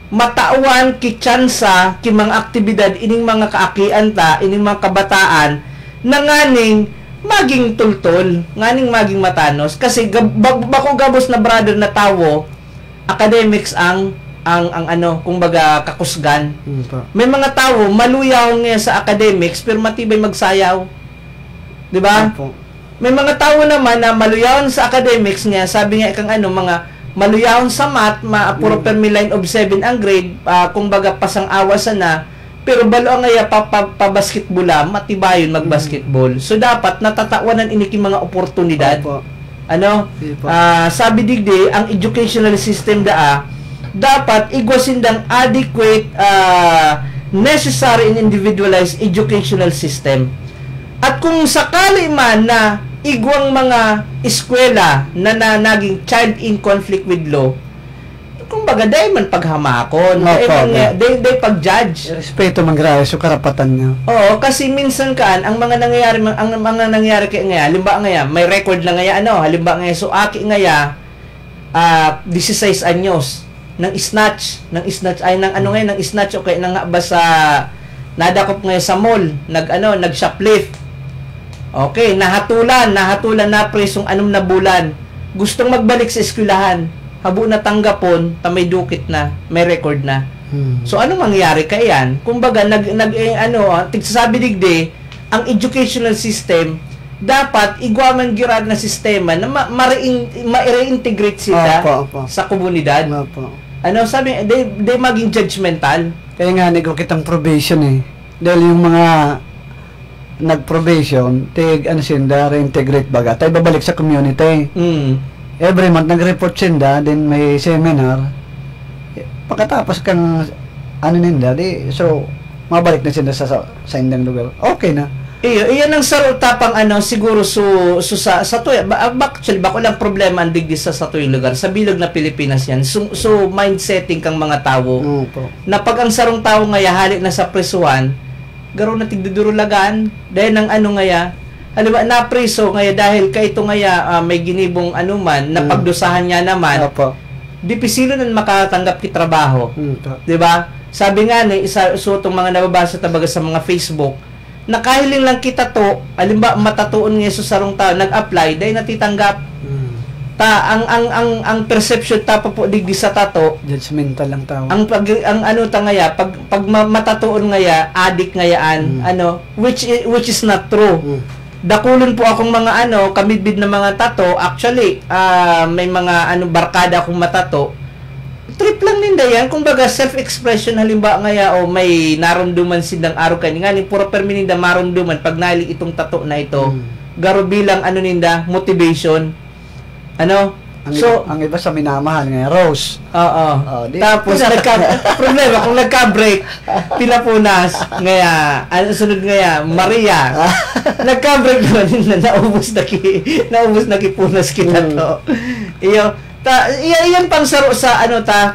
Matawan kitsansa ki mga aktibidad ining mga kaakian ining mga kabataan na nganing maging tultol, nganing maging matanos kasi bako gabos na brother na tawo academics ang kumbaga kakusgan. May mga tawo maluyaw nga sa academics pero matibay magsayaw. 'Di ba? May mga tawo naman na maluyaw sa academics nga, sabi nga kang mga maluyahon sa math, puro permi line of 7 ang grade, kumbaga pasang awas na, pero balo ang ngaya pa-basketball matibayon mag-basketball. So dapat natatawanan iniki mga oportunidad. Sabi digdi, ang educational system dapat igwasindang adequate, necessary and individualized educational system. At kung sakali man na igwang mga eskwela na naging child in conflict with law, kung baga dahil man paghamakon, dahil pag-judge. Respeto mangrahe so karapatan niya. Oo, kasi minsan ang mga nangyayari kay ngaya, halimbawa ngaya, may record na ngaya halimbawa ngaya so aki ngaya, 16 anyos ng snatch ay ng ano ngayon ng snatch o kaya nang nga ba sa nadakop ngayon sa mall nag shoplift. Okay, nahatulan na presong 6 na bulan. Gustong magbalik sa eskwelahan. Habo na tanggapon, may dukit na, may record na. So ano mangyayari kayan? Kumbaga tigsasabi digdi, ang educational system dapat igwaman girad na sistema na ma-reintegrate sila sa komunidad. Ano sabi, they maging judgmental. Kaya nga ko kitang probation dahil yung mga nag-probation, sinda, reintegrate baga, tayo babalik sa community. Every month nag-report sinda, then may seminar. Pagkatapos kang ninda, so mabalik na sinda sa indang lugar. Okay na. Iyan ang sarutapang siguro sa to actually bako lang problema ang digdi sa to'y lugar sa bilog na Pilipinas yan. So mindsetting kang mga tao na pag ang sarong tao ngaya halik na sa presuhan garo na tigdudurulagan dahil ng ngaya halimbawa na preso ngaya dahil kay ito ngaya may ginibong anuman na pagdusahan niya naman dipisilo na makatanggap ki trabaho. Di ba? Sabi nga isa itong mga nababasa tabaga sa mga Facebook nakahiling lang kita to, halimbawa matatuon nga sa sarong tao nag-apply dahil natitanggap. Ang perception ta po digdi sa tato, judgmental lang tao. Ang ngaya pag matatuon ngaya, adik ngayaan, which is not true. Dakulon po akong mga kamidbid na mga tato, actually, may mga barkada akong matato. Trip lang ninda yan, kumbaga self-expression halimbawa ngaya may naramduman sindang araw kay nga ni puro permininda maramduman pag nali itong tato na ito. Garo bilang ninda motivation. Ang iba sa minamahal nga Rose. Tapos problema kung nagka-break pilapunas ngaya sunod ngaya Maria. Nagka-break naman naubos na kipunas kita to. Iyan pang saro sa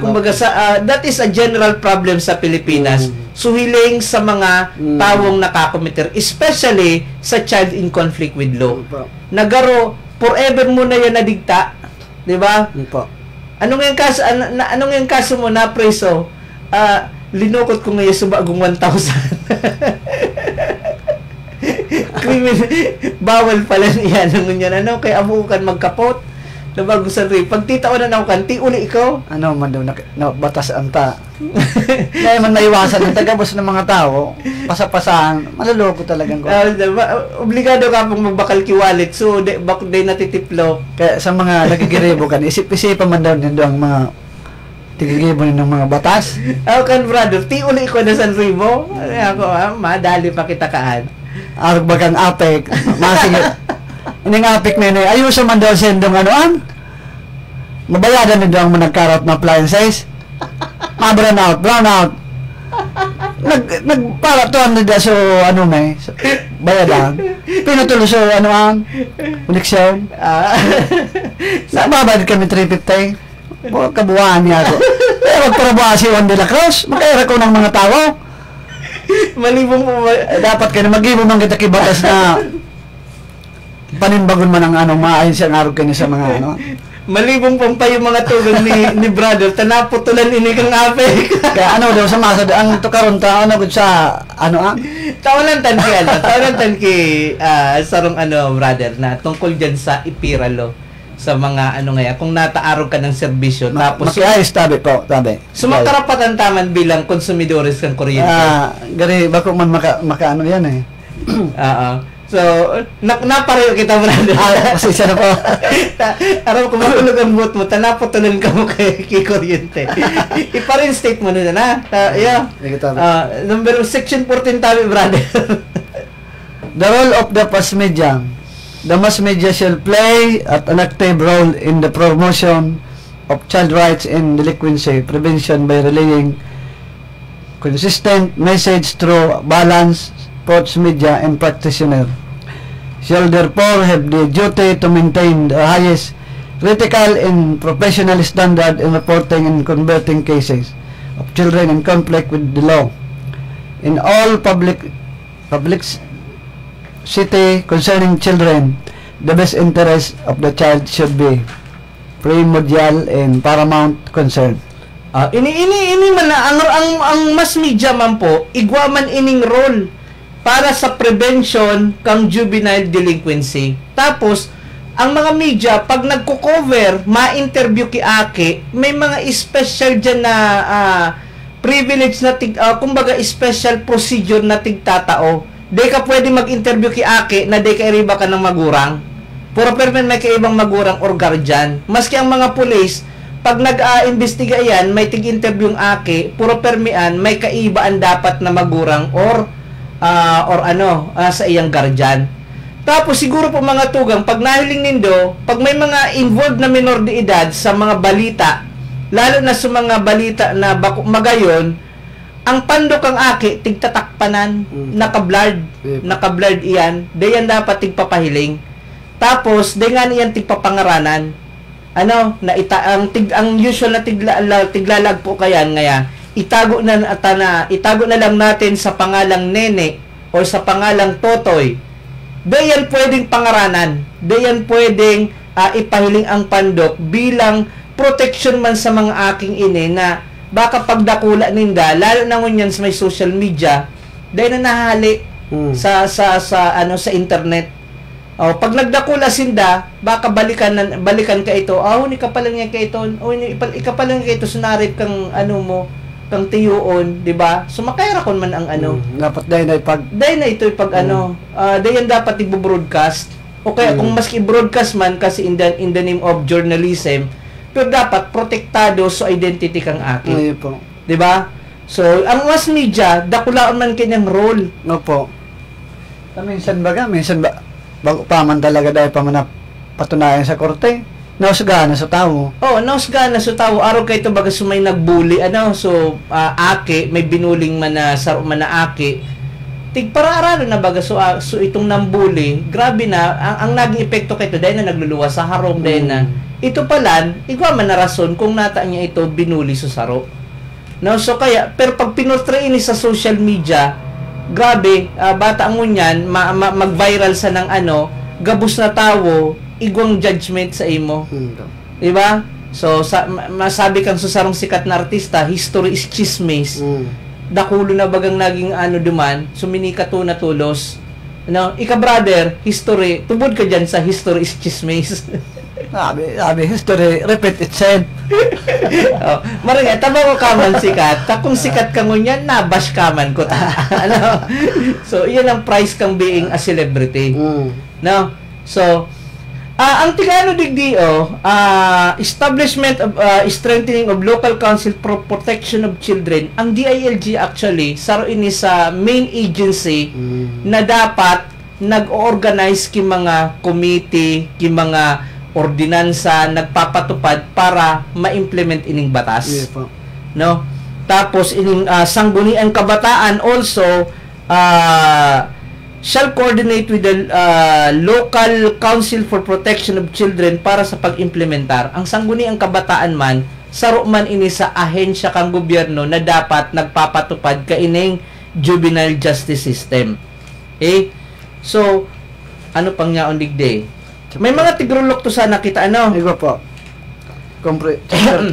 kumbaga sa that is a general problem sa Pilipinas. Suhiling sa mga tawong nakakomiter, especially sa child in conflict with law. Nagaro forever mo na yan nadigta, di ba? Anong yung kaso mo na preso? Linukot ko ngayon sa bagong 1,000. Bawal pala niya kaya amukan magkapot. Nabago sa rin. Pag titao na kan, ti uli ikaw. Batas anta. Dahil man naiwasan ng tagabos ng mga tao, pasapasahan, maluloko talagang ko. Obligado ka pong magbakal kiwalit, so bakit day natitiplo. Kaya sa mga nagigiribo kan, isip-isipan man daw nito ang mga tigigibo ng mga batas. Kan brother, ti uli ko na San Ribo. Ako, madali pa kita kaan. Arog bagang apek, masingit. Ining apik na ayuso man daw sendong mabayadan na daw ang managkarot na appliances. Brown out. Para to so bayadan. Pinutulo so koneksyon. Nababayad kami 350. Kabuuan niya ako. Pero magparabuha si Juan de la Cruz. Magkaira ko ng mga tao. Malibong mo dapat kayo mag-ibong ng kita kibatas na paninbagon man ang maayon siyang araw kayo sa mga malibong pa yung mga tugon ni brother tanaputulan ini kang apek. Kaya daw sa masad ang tukaron ta gud sa tawanan tan ki sarong brother na tungkol diyan sa ipiralo sa mga ngaya kung nataarog ka ng serbisyo tapos makiayos tabi. Sumakarapatan taman bilang konsumidores kang kuryente. Gari bako man maka yan So, napareho kita, brother. Pasensya na po. Aram, kung mahulog ang boot mo, tanapotulan ka mo kay kuryente. Ipa-reinstate mo na. Section 14 tabi, brother. The role of the mass media. The mass media shall play an active role in the promotion of child rights and delinquency prevention by relaying consistent message through balanced sports media and practitioner shall therefore have the duty to maintain the highest critical and professional standard in reporting and converting cases of children in conflict with the law in all public city concerning children. The best interest of the child should be primordial and paramount concern. Ini man na, ang mass media man po, igwa man ining role para sa prevention kang juvenile delinquency. Tapos, ang mga media, pag nagko-cover, ma-interview ki Aki, may mga special dyan na privilege na, kumbaga special procedure na tigtatao. Di ka pwede mag-interview ki Aki na di ka iriba ka ng magurang. Puro permen may kaibang magurang or guardian. Maski ang mga police, pag nag-imbestiga yan, may tig-interview yung Aki, puro permian, may kaibaan dapat na magurang or sa iyang guardian. Tapos siguro po mga tugang, pag nahiling nindo, pag may mga involved na minor de edad sa mga balita, lalo na sa mga balita na magayon, ang pandok ang Aki, tigtatakpanan, naka-blurred iyan, dayan dapat tigpapahiling. Tapos, dayan iyan tigpapangaranan. Ang usual na tiglalag po kayan ngaya, itago na lang natin sa pangalang Nene o sa pangalang Totoy. Dayan pwedeng pangaranan. Dayan pwedeng ipahiling ang pandok bilang protection man sa mga aking ine na baka pagdakula ninda, lalo na ngunyan sa may social media, dayan na nahali sa internet. Pag nagdakula sinda, baka balikan ka ito. Ni ka pala nga ka ito. Ika pala nga ito sunarip kang kang tiyuon, di ba? So makayra kon man ang dapat dahil na ito dayan dapat i-broadcast. O kaya kung maski broadcast man kasi in the name of journalism, pero dapat protektado sa identity kang Aki. Di ba? So ang mass media dakulaon man kanyang role. Opo. Minsan bago pa man talaga dahil pa man patunayan sa korte. Nausgana sa tao. Nausgana sa tao. Araw kayo ito baga sumay nagbuli. So, Aki, may binuling man na Aki. Tigparaaralo na baga. So itong nambuli, grabe na. Ang naging epekto kayo ito, dahil na nagluluwa sa harong, dahil na. Ito palan, igwa man na rason kung nata niya ito binuli sa saro. So kaya, pero pag pinortray ini sa social media, grabe, bata ang ngunyan, mag-viral sa ng gabos na tao, igwang judgment sa imo. Diba? So, masabi kang susarong sikat na artista, history is chismis. Dakulo na bagang naging duman, suminika to na tulos. Ika brother, history, tubod ka dyan sa history is chismis. Sabi, history, repeat itself. Maring, tama ko kaman sikat. Kung sikat ka ngunyan, nabash kaman ko. So, iyan ang price kang being a celebrity. So, ang tigano digdio, establishment of strengthening of local council for protection of children. Ang DILG actually saro ini sa main agency na dapat nag-organize ki mga committee, ki mga ordinansa nagpapatupad para ma-implement ining batas. Tapos ining sangguniang kabataan also shall coordinate with the local council for protection of children para sa pag-implementar. Ang sangguniang kabataan man saro man ini sa ahensya kang gobyerno na dapat nagpapatupad kaining juvenile justice system. So ano pang nyaon digde? May mga tigrulok to sana kita Igo po.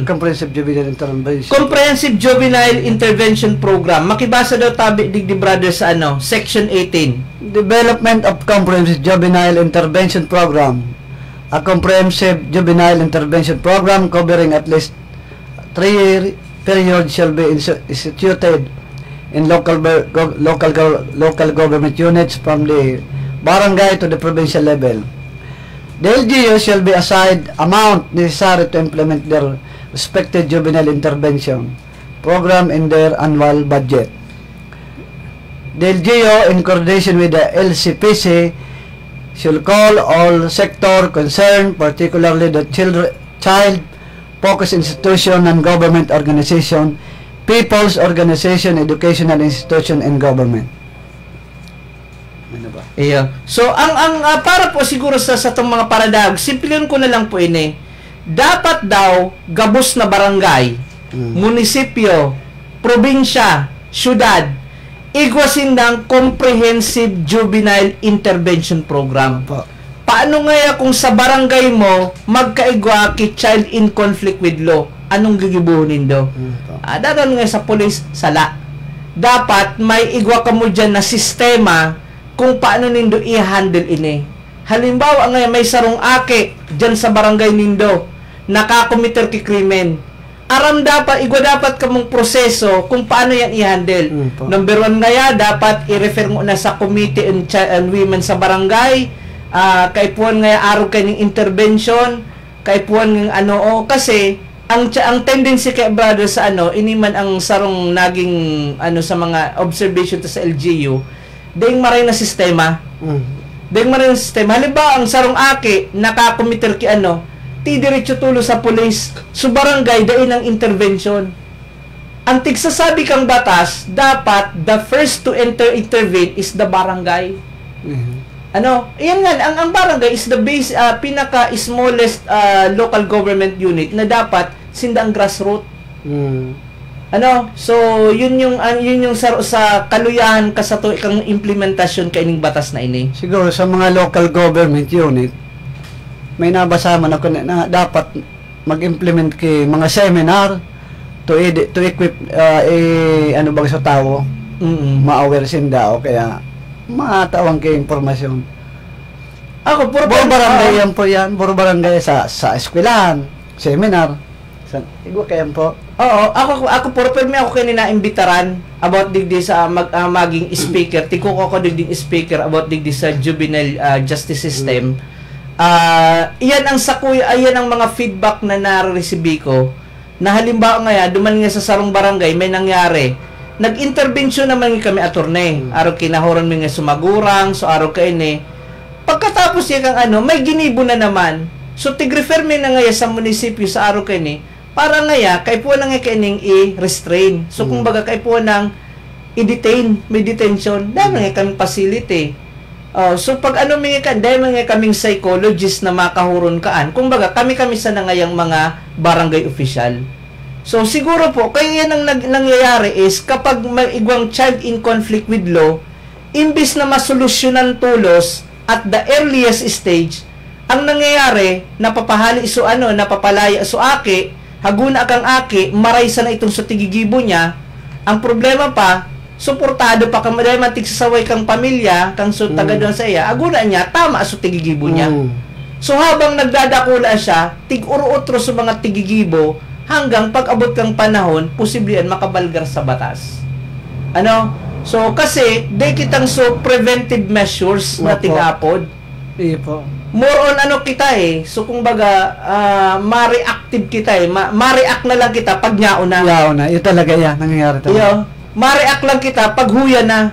Comprehensive Juvenile Intervention. Comprehensive Juvenile Intervention Program. Makibasa daw tabi digdi brother sa Section 18. Development of Comprehensive Juvenile Intervention Program. A comprehensive juvenile intervention program covering at least 3 periods shall be instituted in local government units from the barangay to the provincial level. The LGU shall be assigned amount necessary to implement their respective juvenile intervention program in their annual budget. The LGU, in coordination with the LCPC, shall call all sector concerned, particularly the child-focused institution and government organization, people's organization, educational institution, and government. So ang para po siguro sa tong mga paradag, simplihan ko na lang po ini. Dapat daw gabos na barangay, munisipyo, probinsya, syudad igwasin ng comprehensive juvenile intervention program. paano nga kung sa barangay mo magkaigwa ki child in conflict with law? Anong gigibuhunin do? Daron nga sa police, sala. Dapat may igwa ka mo dyan na sistema kung paano nindo i-handle ini. Halimbawa nga may sarong ake dyan sa barangay nindo, nakakomiter ki krimen. Aram dapat, igwa dapat kamong proseso kung paano yan i-handle. Number 1 nga dapat i-refer mo na sa Committee on Women sa barangay, kaipuan nga araw kay ning intervention, kaipuan nga kasi ang tendency kay brother sa ini man ang sarong naging sa mga observation to sa LGU, ding maray na sistema. Ding maray na sistema. Halimbawa ang sarong aki nakakomiter ki ti diretso tulo sa police, so barangay dain ang intervention. Ang tigsasabi kang batas, dapat the first to intervene is the barangay. Iyan nga, ang barangay is the base, pinaka smallest local government unit na dapat sinda ang grassroots. So yun yung sa kaluyahan kasato ikang implementasyon kaining batas na ini. Siguro sa mga local government unit, may nabasa man ako na dapat mag-implement kay mga seminar to equip sa tao, ma-aware sinda o kaya matawang kay impormasyon. Ako puro barangay yan po yan, puro barangay sa eskwelahan, seminar. Igwa kayan po. Oo, ako puro permi ako kanina imbitaran about digdi sa maging speaker. Tiko ko digdi speaker about digdi sa juvenile justice system. Iyan ang ayan ang mga feedback na nare-receive ko. Na halimbawa nga duman nga sa sarong barangay may nangyari. Nag-intervention naman kami attorney. Araw kinahoran mi nga sumagurang, so araw kay ni. Pagkatapos yan kang may ginibo na naman. So tig-refer mi na nga sa munisipyo sa araw kay ni. Para nga kay po nang kaining i-restrain. So kung baga kay po nang i-detain, may detention, dahil nga kaming facility. So pag may dahil nga kaming psychologist na makahuron kaan, kung baga kami sa nangayang mga barangay official. So siguro po, kaya yan ang nangyayari is kapag may igwang child in conflict with law, imbis na masolusyonan tulos at the earliest stage, ang nangyayari, napapahali napapalaya aki, haguna kang aki, maraysa na itong sa tigigibo niya. Ang problema pa, suportado pa kang dahil matigsasaway kang pamilya, kang taga doon sa iya, aguna niya, tama sa tigigibo niya. So habang nagdadakula siya, tig-uro-utro sa mga tigigibo, hanggang pag-abot kang panahon, posiblihan makabalgar sa batas. So kasi, day kitang preventive measures na tingapod. Po. More on kita so kung baga ma-reactive kita ma-react na lang kita pag nyao na. Yun talaga yan, nangyayari talaga. Ma-react lang kita pag huya na.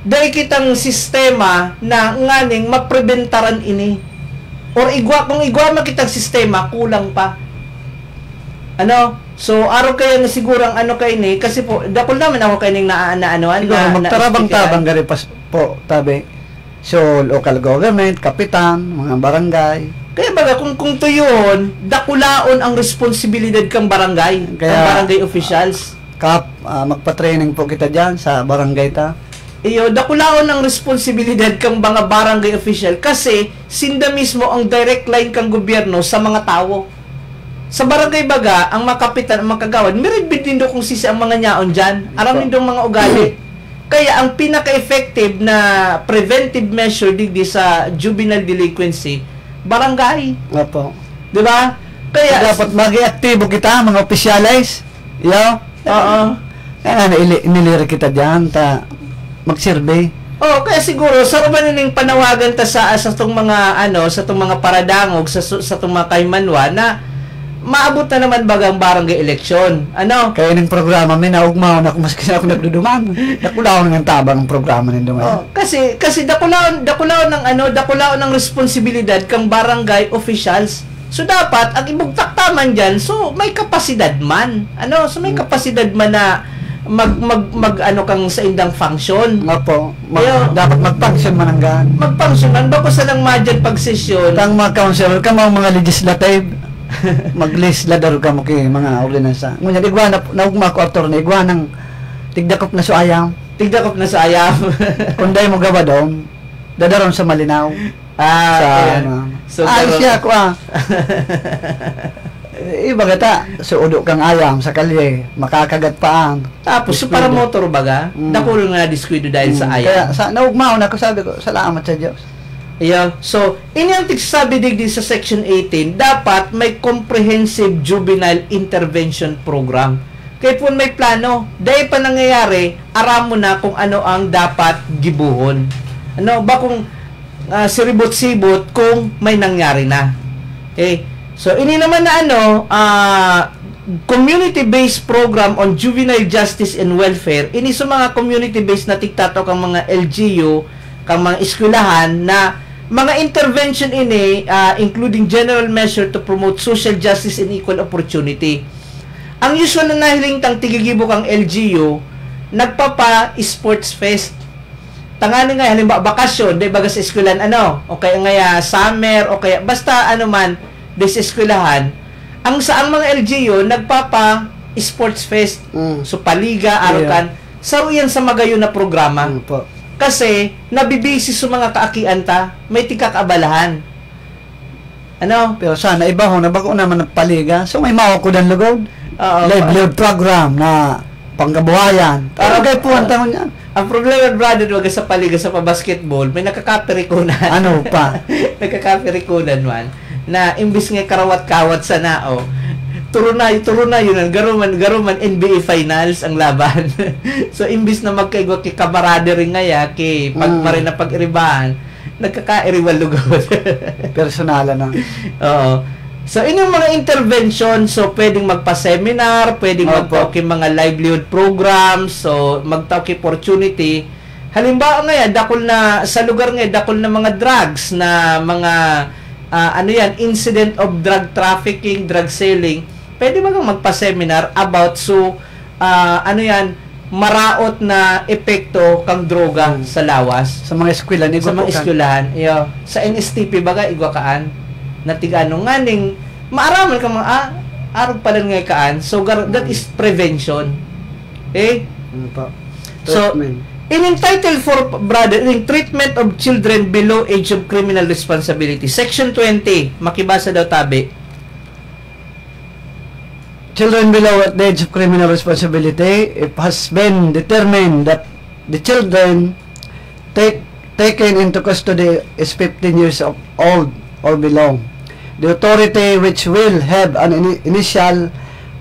Dahil kitang sistema na nganing mapreventaran ini. Or kung igwa makitang sistema, kulang pa. So araw kaya na sigurang kay ni kasi po dakol naman ako kay ning magtarabang-tabang gari pas po tabi. So, local government, kapitan, mga barangay. Kaya baga, kung tuyon, dakulaon ang responsibilidad kang barangay, kang barangay officials. Magpa-training po kita dyan sa barangay ta. Dakulaon ang responsibilidad kang mga barangay official kasi sinda mismo ang direct line kang gobyerno sa mga tao. Sa barangay baga, ang makapitan, ang makagawad, miridbid din do kung sisi ang mga nyaon dyan. Aram din do mga ugali. Kaya ang pinaka-effective na preventive measure digdi sa juvenile delinquency, barangay. Opo. 'Di ba? Kaya dapat mag-aktibo kita mga opisyales. Oo. Kaya inilira kita diyan ta mag-survey. Kaya siguro sa ning panawagan ta sa tong mga sa tong mga paradangog sa tong mga kaymanwa na maabot na naman bagang barangay election. Kaya ng programa may naugmaw na kung maski ako nagduduman. Dakulaon ng tabang ng programa nindo ngayon. Kasi dakulaon ng responsibilidad kang barangay officials. So dapat ang ibugtaktaman diyan, so may kapasidad man. So may kapasidad man na kang sa indang function. Opo. Dapat mag-function man hanggang. Mag-function man bako sa lang madyan pag-sesyon. Kang mga councilor, kang mga legislative mag-legislador ka mo kay mga ordinansa. Ngunyan, igwa na ugma ko aktor na igwa ng tigdakop na suayam. Tigdakop na suayam. Kung dahil mo gawa doon, dadaron sa malinaw. sa ayan. ano. So, Ay pero- siya ko iba gata, suudo kang ayam sa kalye, makakagat paan. Tapos, so para motor baga, dakol nga diskwento dahil sa Kaya ayam. sa naugmaon ako, sabi ko, salamat sa Diyos. Yeah. So, inyang tigsabi digdi sa Section 18, dapat may comprehensive juvenile intervention program. Kaya po may plano. Dahil pa nangyayari, aram mo na kung ano ang dapat gibuhon. Ano ba kung siribot-sibot kung may nangyari na. Okay? So, ini naman na community-based program on juvenile justice and welfare. Ini sa mga community-based na tiktato kang mga LGU, kang mga eskwelahan na mga intervention ini including general measure to promote social justice and equal opportunity. Ang usual na nahiling tang tigigibo kang LGU, nagpapa-sports fest. Tangani nga, halimbawa, bakasyon, di baga sa eskwelahan, o kaya nga summer, o kaya, basta ano man, di sa eskwelahan, ang mga LGU, nagpapa-sports fest. So, paliga, arukan, saro yan sa magayon na programa. Po. Kasi, nabibisi sa mga kaakian ta, may tigkakabalahan. Pero sana iba ho, nabako naman ng paliga. So may mawakudan lugod. Livelihood program na panggabuhayan. Pero kay puwan tangon yan. Ang problema, brother, wag sa paliga sa basketball, may nakakapirikunan. Ano pa? Nakakapirikunan man na imbis nga karawat-kawat sa nao, turo na yun ang garuman NBA finals ang laban. So imbis na magkaigwa ki camaraderie ngaya ki pagmari na pag-iribahan, nagkakairiwal lugod. Personala na. Oo. So, inyong mga intervention, so, pwedeng magpa-seminar, pwedeng magtawag mga livelihood programs, so, magtawag opportunity. Halimbawa ngayon, dakol na, sa lugar ngayon, dakol na mga drugs, na mga, incident of drug trafficking, drug selling, pwede magpa-seminar about, so, maraot na epekto kang droga sa lawas. Sa mga eskwela, Sa mga eskwelahan. Sa NSTP baga, igwakaan, natigano nga ning maaraman ka mga arog pala nga kaan. So that is prevention. Okay? So in title for brother, in treatment of children below age of criminal responsibility, section 20, makibasa daw tabi. Children below at the age of criminal responsibility, it has been determined that the children taken into custody is 15 years old or below. The authority which will have an initial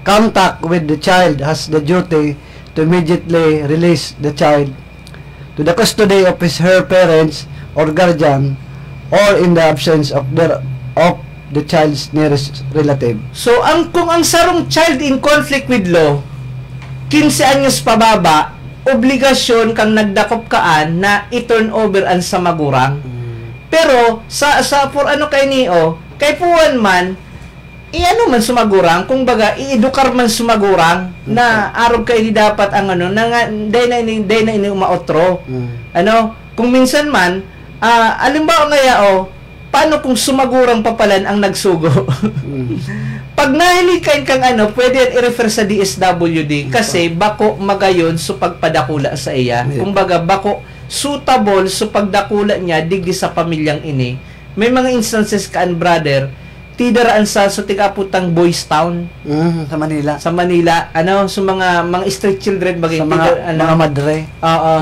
contact with the child has the duty to immediately release the child to the custody of her parents or guardian, or in the absence of the child's nearest relative. So kung ang sarong child in conflict with law, 15 anyos pababa, obligasyon kang nagdakop kaan na i-turn over ang sa magurang. Pero sa for kay niyo, kay puwan man, man sumagurang, kung baga, i-edukar man sumagurang, na arog kay di dapat ang day na ini umaotro. Kung minsan man, alimbawa ngaya, paano kung sumagurang papalan ang nagsugo? Pag nahilikan kang pwede i-refer sa DSWD, kasi bako magayon so pagpadakula sa iya. Kung baga, bako suitable so pagdakula niya digdi sa pamilyang ini. May mga instances kaan, brother, tidaraan sa tigaputang Boys Town sa Manila. Sa Manila, sa mga street children bagay sa mga madre.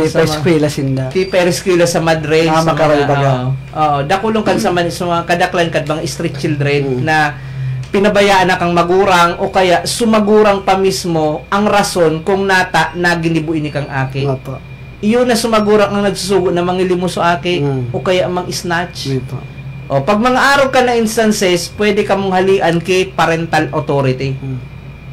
Tipa eskwela sinda. Tipa eskwela sa madre. Sa mga baga. Dakulong kan sa mga kadaklan kad mga street children na pinabayaan na kang magurang o kaya sumagurang pa mismo ang rason kung nata na ginibuin ni kang aki. Iyon na sumagurang ang nagsusugo na mangilimo so aki o kaya mang snatch. Pag mga araw ka na instances, pwede ka mong halian kay parental authority.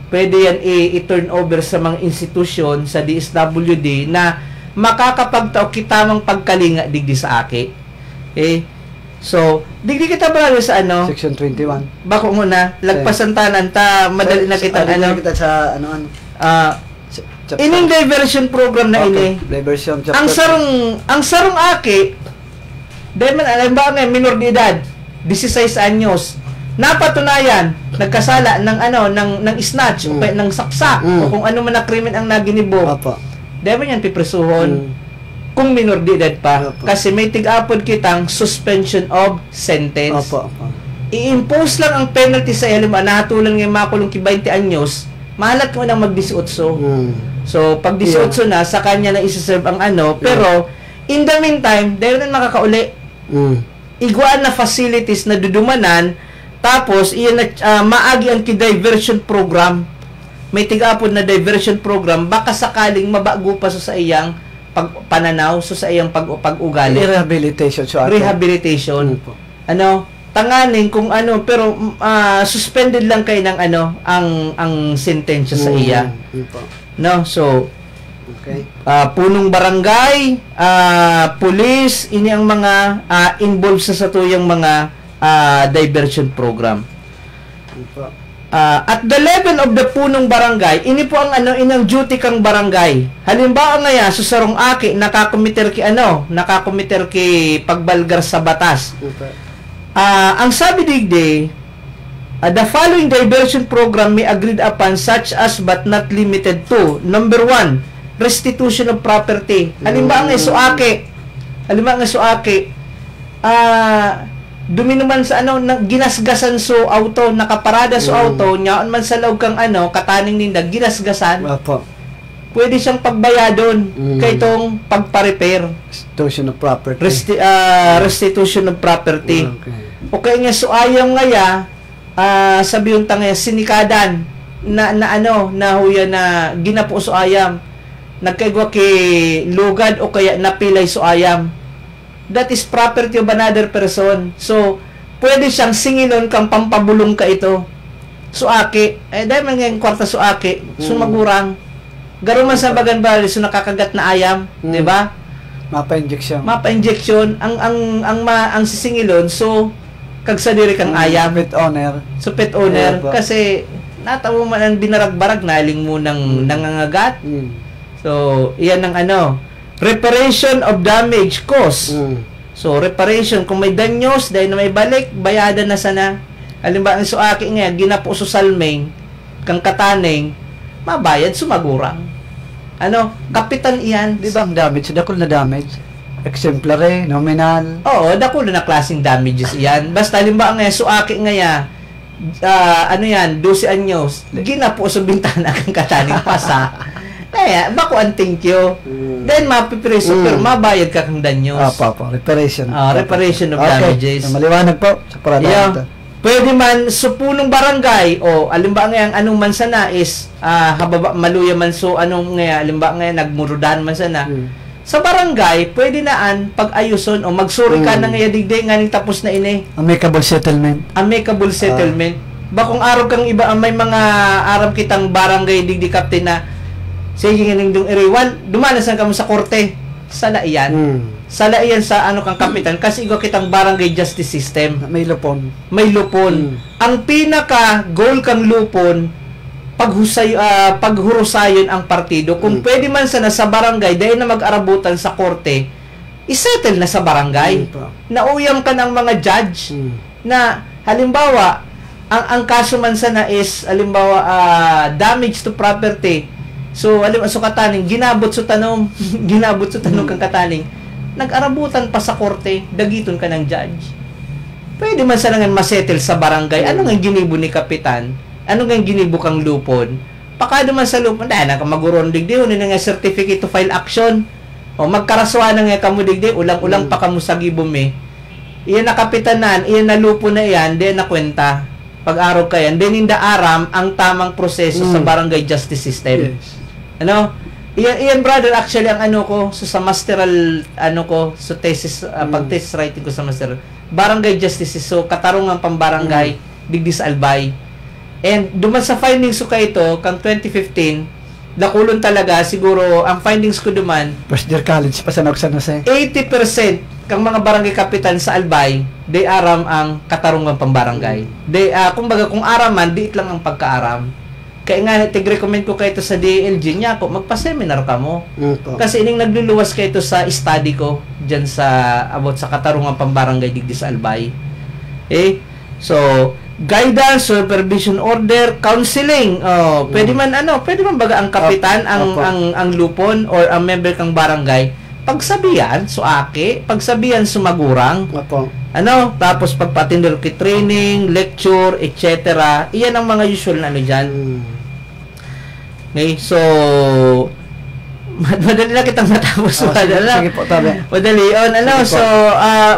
Pwede yan i-turn over sa mga institusyon sa DSWD na makakapagtao kitamang pagkalinga digdi sa aki. Okay? So, digdi kita ba sa Section 21. Bako muna, lagpasan tanan ta madali na kita kita sa ining diversion program na ini. Diversion chapter. Ang sarong aki, dahil man, alam ba nga, minor de edad, 16 anyos, napatunayan, nagkasala ng snatch, o ng saksak, o kung ano man na krimen ang naginibo. Dahil man yan, pipresuhon. kung minor de edad pa. Opo. Kasi may tig-apod kitang suspension of sentence. Opo, opo. I-impose lang ang penalty sa halimbawa nahatulan ng makulong ki 20 anyos, mahalat mo nang mag-18. So, pag 18 na, sa kanya na isa-serve ang ano, pero in the meantime, dahil na makakauli, iguan na facilities na dudumanan, tapos iyan na maagi ang ki-diversion program. May tig-apod na diversion program, baka sakaling mabago pa sa iyang pananaw, sa iyang pag-ugali. Rehabilitation. So, Rehabilitation. Ano, tanganin kung ano, pero suspended lang kayo ng ano, ang sentensya sa iya. No, so okay. Punong barangay, police, ini ang mga involved sa satuyang mga diversion program. At the level of the punong barangay, ini po ang ano, inang duty kang barangay. Halimbawa ngaya, susarong aki, nakakomiter ki pagbalgar sa batas. Ang sabi digdi, the following diversion program may agreed upon such as but not limited to. Number 1, restitution of property. Halimbawa nga suake, duminuman sa ano, ginasgasan so auto, nakaparada so auto, nyaon man sa loob kang ano, kataning ninda, ginasgasan. Pwede siyang pagbayadon kay itong pagpa-repair. Restitution of property. Restitution of property. Okay. O kaya nga suayang ngaya, sabi yung tangay sinikadan na huya na ginapo so ayam, nagkaigwa ki lugad o kaya napilay so ayam, that is property of another person. So pwede siyang singilon kang pampabulong ka ito suaki, dahil man ngayong kwarta suaki, sumagurang garo man sa bagan bali so nakakagat na ayam, di ba? Mapa-injection ang sisingilon, so kag sa diri kang ayam, pet owner. So pet owner, kasi natamo man ang binarag-barag, naling mo ng nangangagat. So iyan ang ano, reparation of damage cost. So reparation, kung may danyos dahil na may balik, bayadan na sana. Halimbawa ang suaki nga ginapo so salmeng kang kataning, mabayad sumagurang. Ano, kapitan iyan. Di ba ang damage? Dakol na damage? Exemplary, nominal. Oo, dakol na klaseng damages iyan. Basta halimbawa nga suaki nga ano yan, 12 anyos, ginapo sa bintana kang kataning pasa. Kaya, bako ang thank you. Then, mapipreso, pero mabayad ka kang danyos. Reparation. Reparation of damages. Maliwanag po sa parada ito. Pwede man, sa punong barangay, o alimba nga anong man sana is, hababa, maluya man so, anong nga, alimba nga nagmurudan man sana. Sa barangay, pwede naan pag-ayuson o magsuri ka na nga digday nga ning tapos na ini. Amicable settlement. Amicable settlement. Bakong araw kang iba, may mga araw kitang barangay digdi captain na sige nga ning dung iriwan, dumanasan ka mo sa korte. Sala iyan. Sala iyan sa ano kang kapitan kasi igo kitang barangay justice system. May lupon. May lupon. Ang pinaka goal kang lupon, paghurusayon ang partido. Kung pwede man sana sa barangay dahil na mag-arabutan sa korte, isettle na sa barangay. Nauyam ka ng mga judge na halimbawa ang kaso man sana is halimbawa damage to property. So halimbawa so kataning ginabot so tanong kang kataning, nag-arabutan pa sa korte, dagiton ka ng judge. Pwede man sana nga masettle sa barangay. Ano nga ginibo ni kapitan? Ano nga ginibo kang lupon? Pakado man sa lupon, dahil na ka maguron digdi, ano nga certificate to file action. O magkaraswa na nga kamo digdi, ulang-ulang pa kamo sa gibom eh. Iyan na kapitanan, iyan na lupon na iyan, di na kwenta. Pag-araw ka yan, then inda aram ang tamang proseso sa barangay justice system. Yes. Ano? Iyan brother, actually ang ano ko, so sa masteral, ano ko, so thesis, pag-thesis writing ko sa masteral, barangay justice, so katarungan pang barangay, digdi sa Albay. And duman sa findings ko ito, kang 2015, nakulon talaga, siguro, ang findings ko duman, first year college pa sa San Jose. 80% kang mga barangay kapitan sa Albay, they aram ang katarungan pang barangay. They, kumbaga, kung araman, diit lang ang pagkaaram. Kaya nga, tig-recommend ko kayo sa DLG niya, magpa-seminar ka mo. Kasi ining nagluluwas kayo sa study ko, dyan sa, about sa katarungan pang barangay digdi sa Albay. So, guidance, supervision order, counseling. Pwede man baga ang kapitan ang lupon or ang member kang barangay pagsabihan, suaki, pagsabihan sumagurang, Opo. ano, tapos pagpatindol ki training, lecture, etc. Iyan ang mga usual na ano dyan. Okay, so, madali na kitang matapos. Sige po, tabi. Madali on, ano, Sige po. so,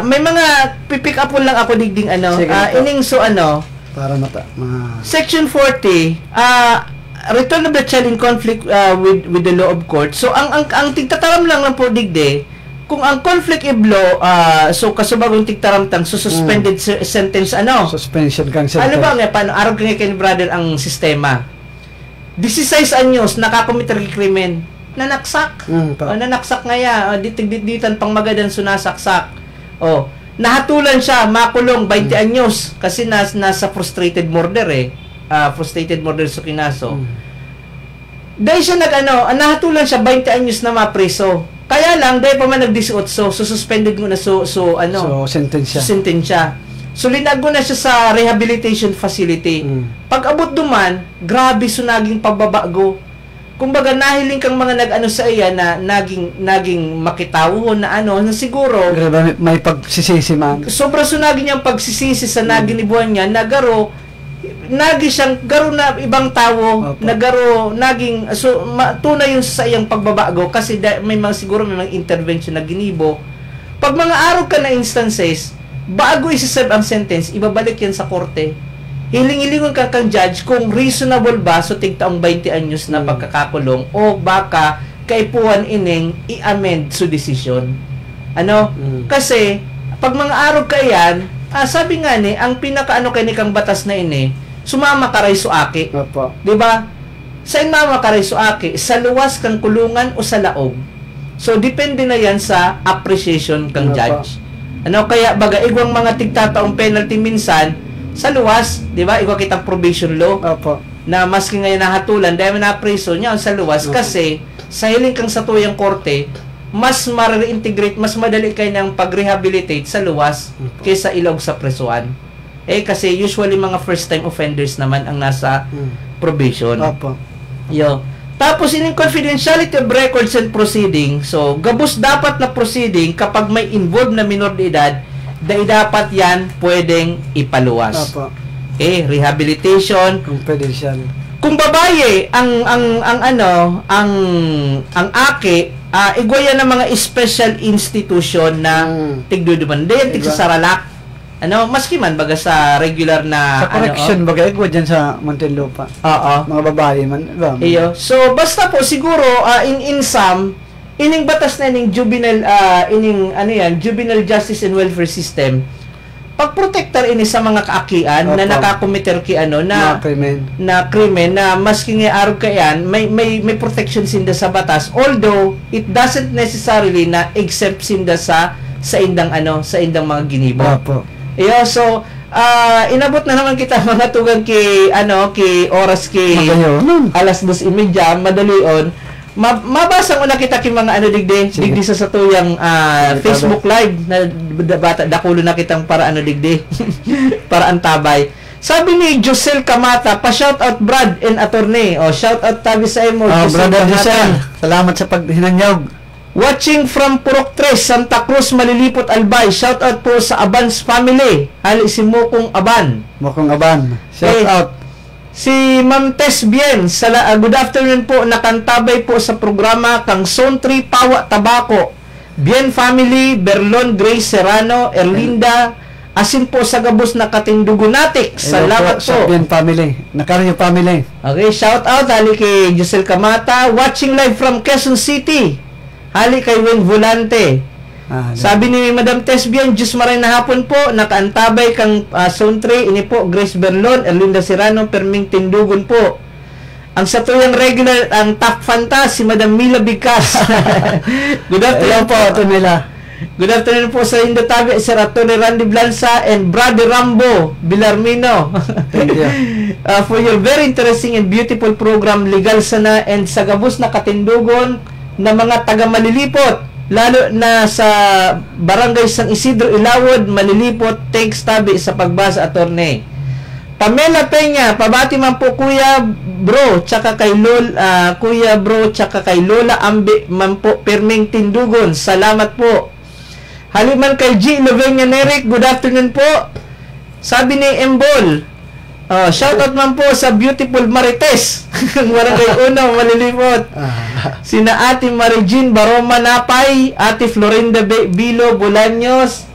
may mga pipick up lang ako digding, ano, Sige po. ining, so, ano, Para Section 40, return of the child in conflict with the law of court. So, ang tigtataram lang ng po digde, kung ang conflict of law, so kasubagong tigtaramtang, so suspended sentence, ano? suspension kang Ano ba nga, paano? Arab ka nga kay brother ang sistema. 16 anyos, nakakomiter ki krimen. Nanaksak. Nanaksak nga ya. Ditan pang magadan sunasaksak. Nahatulan siya, makulong 20 anyos kasi nasa frustrated murder frustrated murder sa kinaso. Dahil siya nahatulan siya 20 anyos na mapreso. Kaya lang dahil pa man nag-18, so suspended mo na so sentensya. So linago na siya sa rehabilitation facility. Pag abot duman, grabe naging pagbabago. Kumbaga nahiling kang mga nag-ano sa iya na naging makitawon na na siguro may pagsisisi man. Sobra sunagin niyang pagsisisi sa naginibuan niya, siyang garo na ibang tao, naging tunay yung sa iyang pagbabago kasi may mga intervention na ginibo. Pag mga araw ka na instances, bago isa-serve ang sentence, ibabalik yan sa korte. Hiling-hilingon ka kang judge kung reasonable ba so tigtaong 20 anyos na pagkakakulong o baka kaipuhan ining i-amend so decision. Kasi pag mga araw ka yan, sabi nga ni, ang pinakaano kay ni kang batas na ini, sumama ka ray suaki. Di ba? Sa mama ka ray suaki, sa luwas kang kulungan o sa laog. So depende na yan sa appreciation kang judge. Kaya baga igwang mga tigtataong penalty minsan sa luwas, di ba? Ikaw kitang probation law. Na maski ngayon nahatulan, dahil na preso niya sa luwas kasi sa hiling kang sa tuyang korte, mas ma-reintegrate, mas madali kayo ng pag-rehabilitate sa luwas kaysa ilog sa presuan. Kasi usually mga first-time offenders naman ang nasa probation. Tapos ining confidentiality of records and proceeding, so gabos dapat na proceeding kapag may involved na minor de edad, dapat yan pwedeng ipaluwas. Rehabilitation, confidential. Kung babae ang aki, igwaya ng mga special institution na tigduduman din tigsasaralak. Maski man baga sa regular na sa correction baga igwa diyan sa Muntinlupa. Mga babae man ba? So basta po siguro in sum, ining batas na ining juvenile juvenile justice and welfare system, pagprotektar ini sa mga kaakian na nakakomiter ki na krimen na maski nga arog kayan may protection sinda sa batas, although it doesn't necessarily na exempt sinda sa indang mga ginibo. So inabot na naman kita mga tugang ki oras ki alas 2:30 madalion. Mabasa ko na kita ki mga digdi sa satuyang Facebook live na bata dakulo na kitang para digdi para antabay. Sabi ni Josel Kamata, pa-shout out Brad and attorney. Shout out tabi sa imo Brother Josel. Salamat sa paghinanyog. Watching from Purok 3, Santa Cruz, Malilipot, Albay. Shout out po sa Aban's family. Hali si Mokong Aban. Shout out. Si Ma'am Tess Bien, good afternoon po, nakantabay po sa programa kang Zone 3 Pawa Tabaco. Bien family, Berlon, Grace Serrano, Erlinda, asin po sa gabos na katindugunatik. Salamat po. Bien family, Nakaryo family. Okay, shout out hali kay Josel Kamata, watching live from Quezon City. Hali kay Wen Volante. Sabi ni Madam Tesbian, Diyos maray na hapon po, nakaantabay kang Zone 3, ini po, Grace Berlon, Erlinda Serrano, Perming Tindugon po. Ang sa tuyang regular, ang top fanta, si Madam Mila Bigkas. Good afternoon po, Tonela. Good afternoon po sa Indotabi, Sir Atty. Randy Blanza and Brother Rambo Bilarmino. Thank you. For your very interesting and beautiful program, Legal Sana, and sa gabos na katindugon na mga taga-Malilipot, lalo na sa Barangay San Isidro, Ilawod, Malilipot. Thanks tabi sa pagbasa, attorney. Pamela Peña, pabati man po Kuya Bro, tsaka kay Lola, Kuya Bro, tsaka kay Lola Ambi man po Perming Tindugon. Salamat po. Haliman kay G. Lovenia Neric, good afternoon po. Sabi ni Embol, shoutout man po sa beautiful Marites. Barangay Uno, Malilipot. Sina Ate Marijin Baroma Napay, Ate Florinda Bilo Bolaños,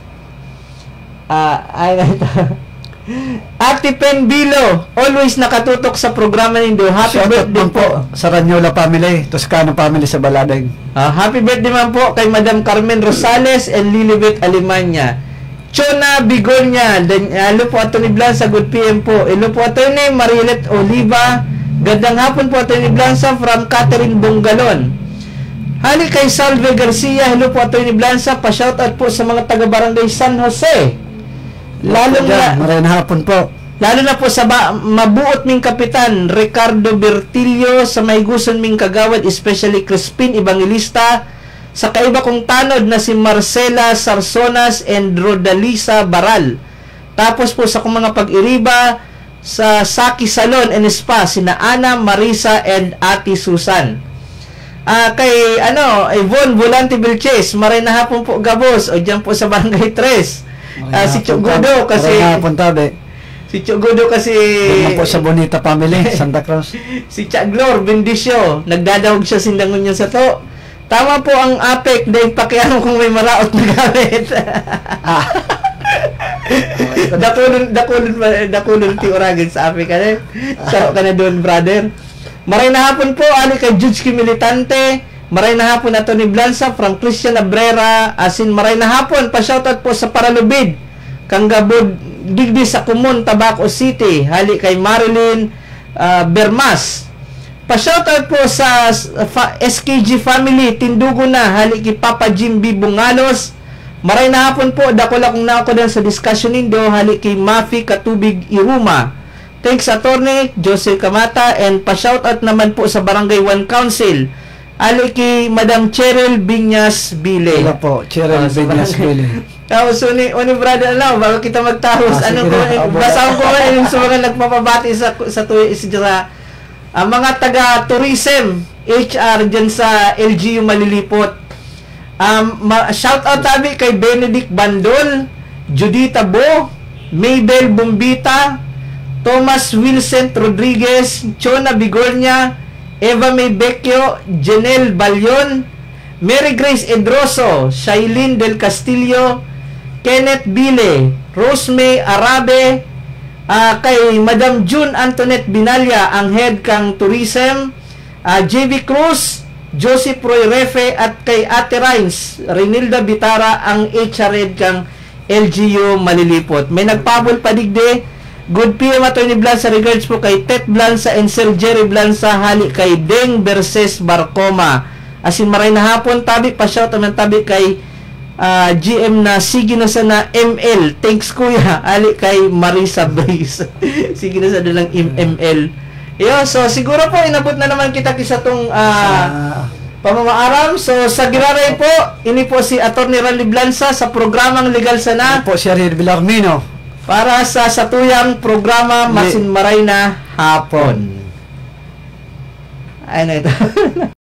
Ate Pen Bilo, always nakatutok sa programa nindo. Happy birthday po sa Ranyola family, Toscano family sa Baladeng. Happy birthday man po kay Madam Carmen Rosales and Lilibet Alimanya. Chona Bigonya, hello po Atty. Blanza, good PM po. Hello po Atty. Marilet Oliva, gandang hapon po Atty. Blanza from Catherine Bongalon. Hali kay Salve Garcia, hello po Atty. Blanza, pa-shoutout po sa mga taga-barangay San Jose. Lalo na po sa mabuot ming kapitan Ricardo Bertillo, sa Mayguson ming kagawad, especially Crispin Evangelista, sa kaiba kong tanod na si Marcela Sarsonas and Rodalisa Baral. Tapos po sa kong mga pag-iriba sa Saki Salon and Spa, sina Ana, Marisa and Ate Susan. Kay Yvonne Volante Vilches, maray na hapon po Gabos, o dyan po sa Barangay 3. Si Chugudo kasi si Chugudo kasi po sa Bonita family, Santa Cruz. Si Chaglor Bendisyo, nagdadawag siya sindangon niya sa to. Tama po ang APEC, dahil pakiano kung may maraot na gamit. Dakulun ti oragin sa APEC ka na. Saro ka na doon, brother. Maray na hapon po, ali kay Judge Militante. Maray na hapon na Tony Blanza from Christian Abrera. Asin maray na hapon, pa-shoutout po sa Paralubid, Kanggabod, digdi sa Kumon, Tabaco City. Hali kay Marilyn Bermas. Pa-shoutout po sa SKG family, Tindugo na. Hali kay Papa Jim B. Bungalos. Maray na hapon po, dakula kong na ako din sa discussion nindo. Hali kay Mafi Katubig Iruma. Thanks Atty. Jose Camata. And pa-shoutout naman po sa Barangay 1 Council, ali kay Madam Cheryl Binyas Bile. Wala po, Cheryl Binyas Bile. Tapos, brother, bago kita magtapos, basahan ko yung sa mga nagpapabati sa mga taga-tourism, HR, dyan sa LGU Malilipot. Shout out tabi kay Benedict Bandol, Judita Bo, Maybel Bombita, Thomas Wilson Rodriguez, Chona Bigornia, Eva May Becchio, Janelle Balyon, Mary Grace Edroso, Shailene Del Castillo, Kenneth Bile, Rosemay Arabe, kay Madam June Antoinette Binalya, ang head kang tourism, JV Cruz, Joseph Roy Refe, at kay Ate Rines, Renilda Bitara, ang HR head kang LGU Malilipot. May nagpabol padigde. Good PM Atty. Blanza, regards po kay Tet Blanza and Sir Jerry Blanza, hali kay Deng versus Barcoma. Asin maray na hapon, tabi pa shout out ng tabi kay GM na sige na sa na ML. Thanks kuya, hali kay Marisa Brace. Sige na sa dalang ML. So siguro po inabot na naman kita kisa tong pamamaaram. So sa Giraray po, ini po si Atty. Randy Blanza sa programang Legal Sana. Po si Ariel Villarmino para sa satuyang programa Masin Maray na Hapon. Ano ito?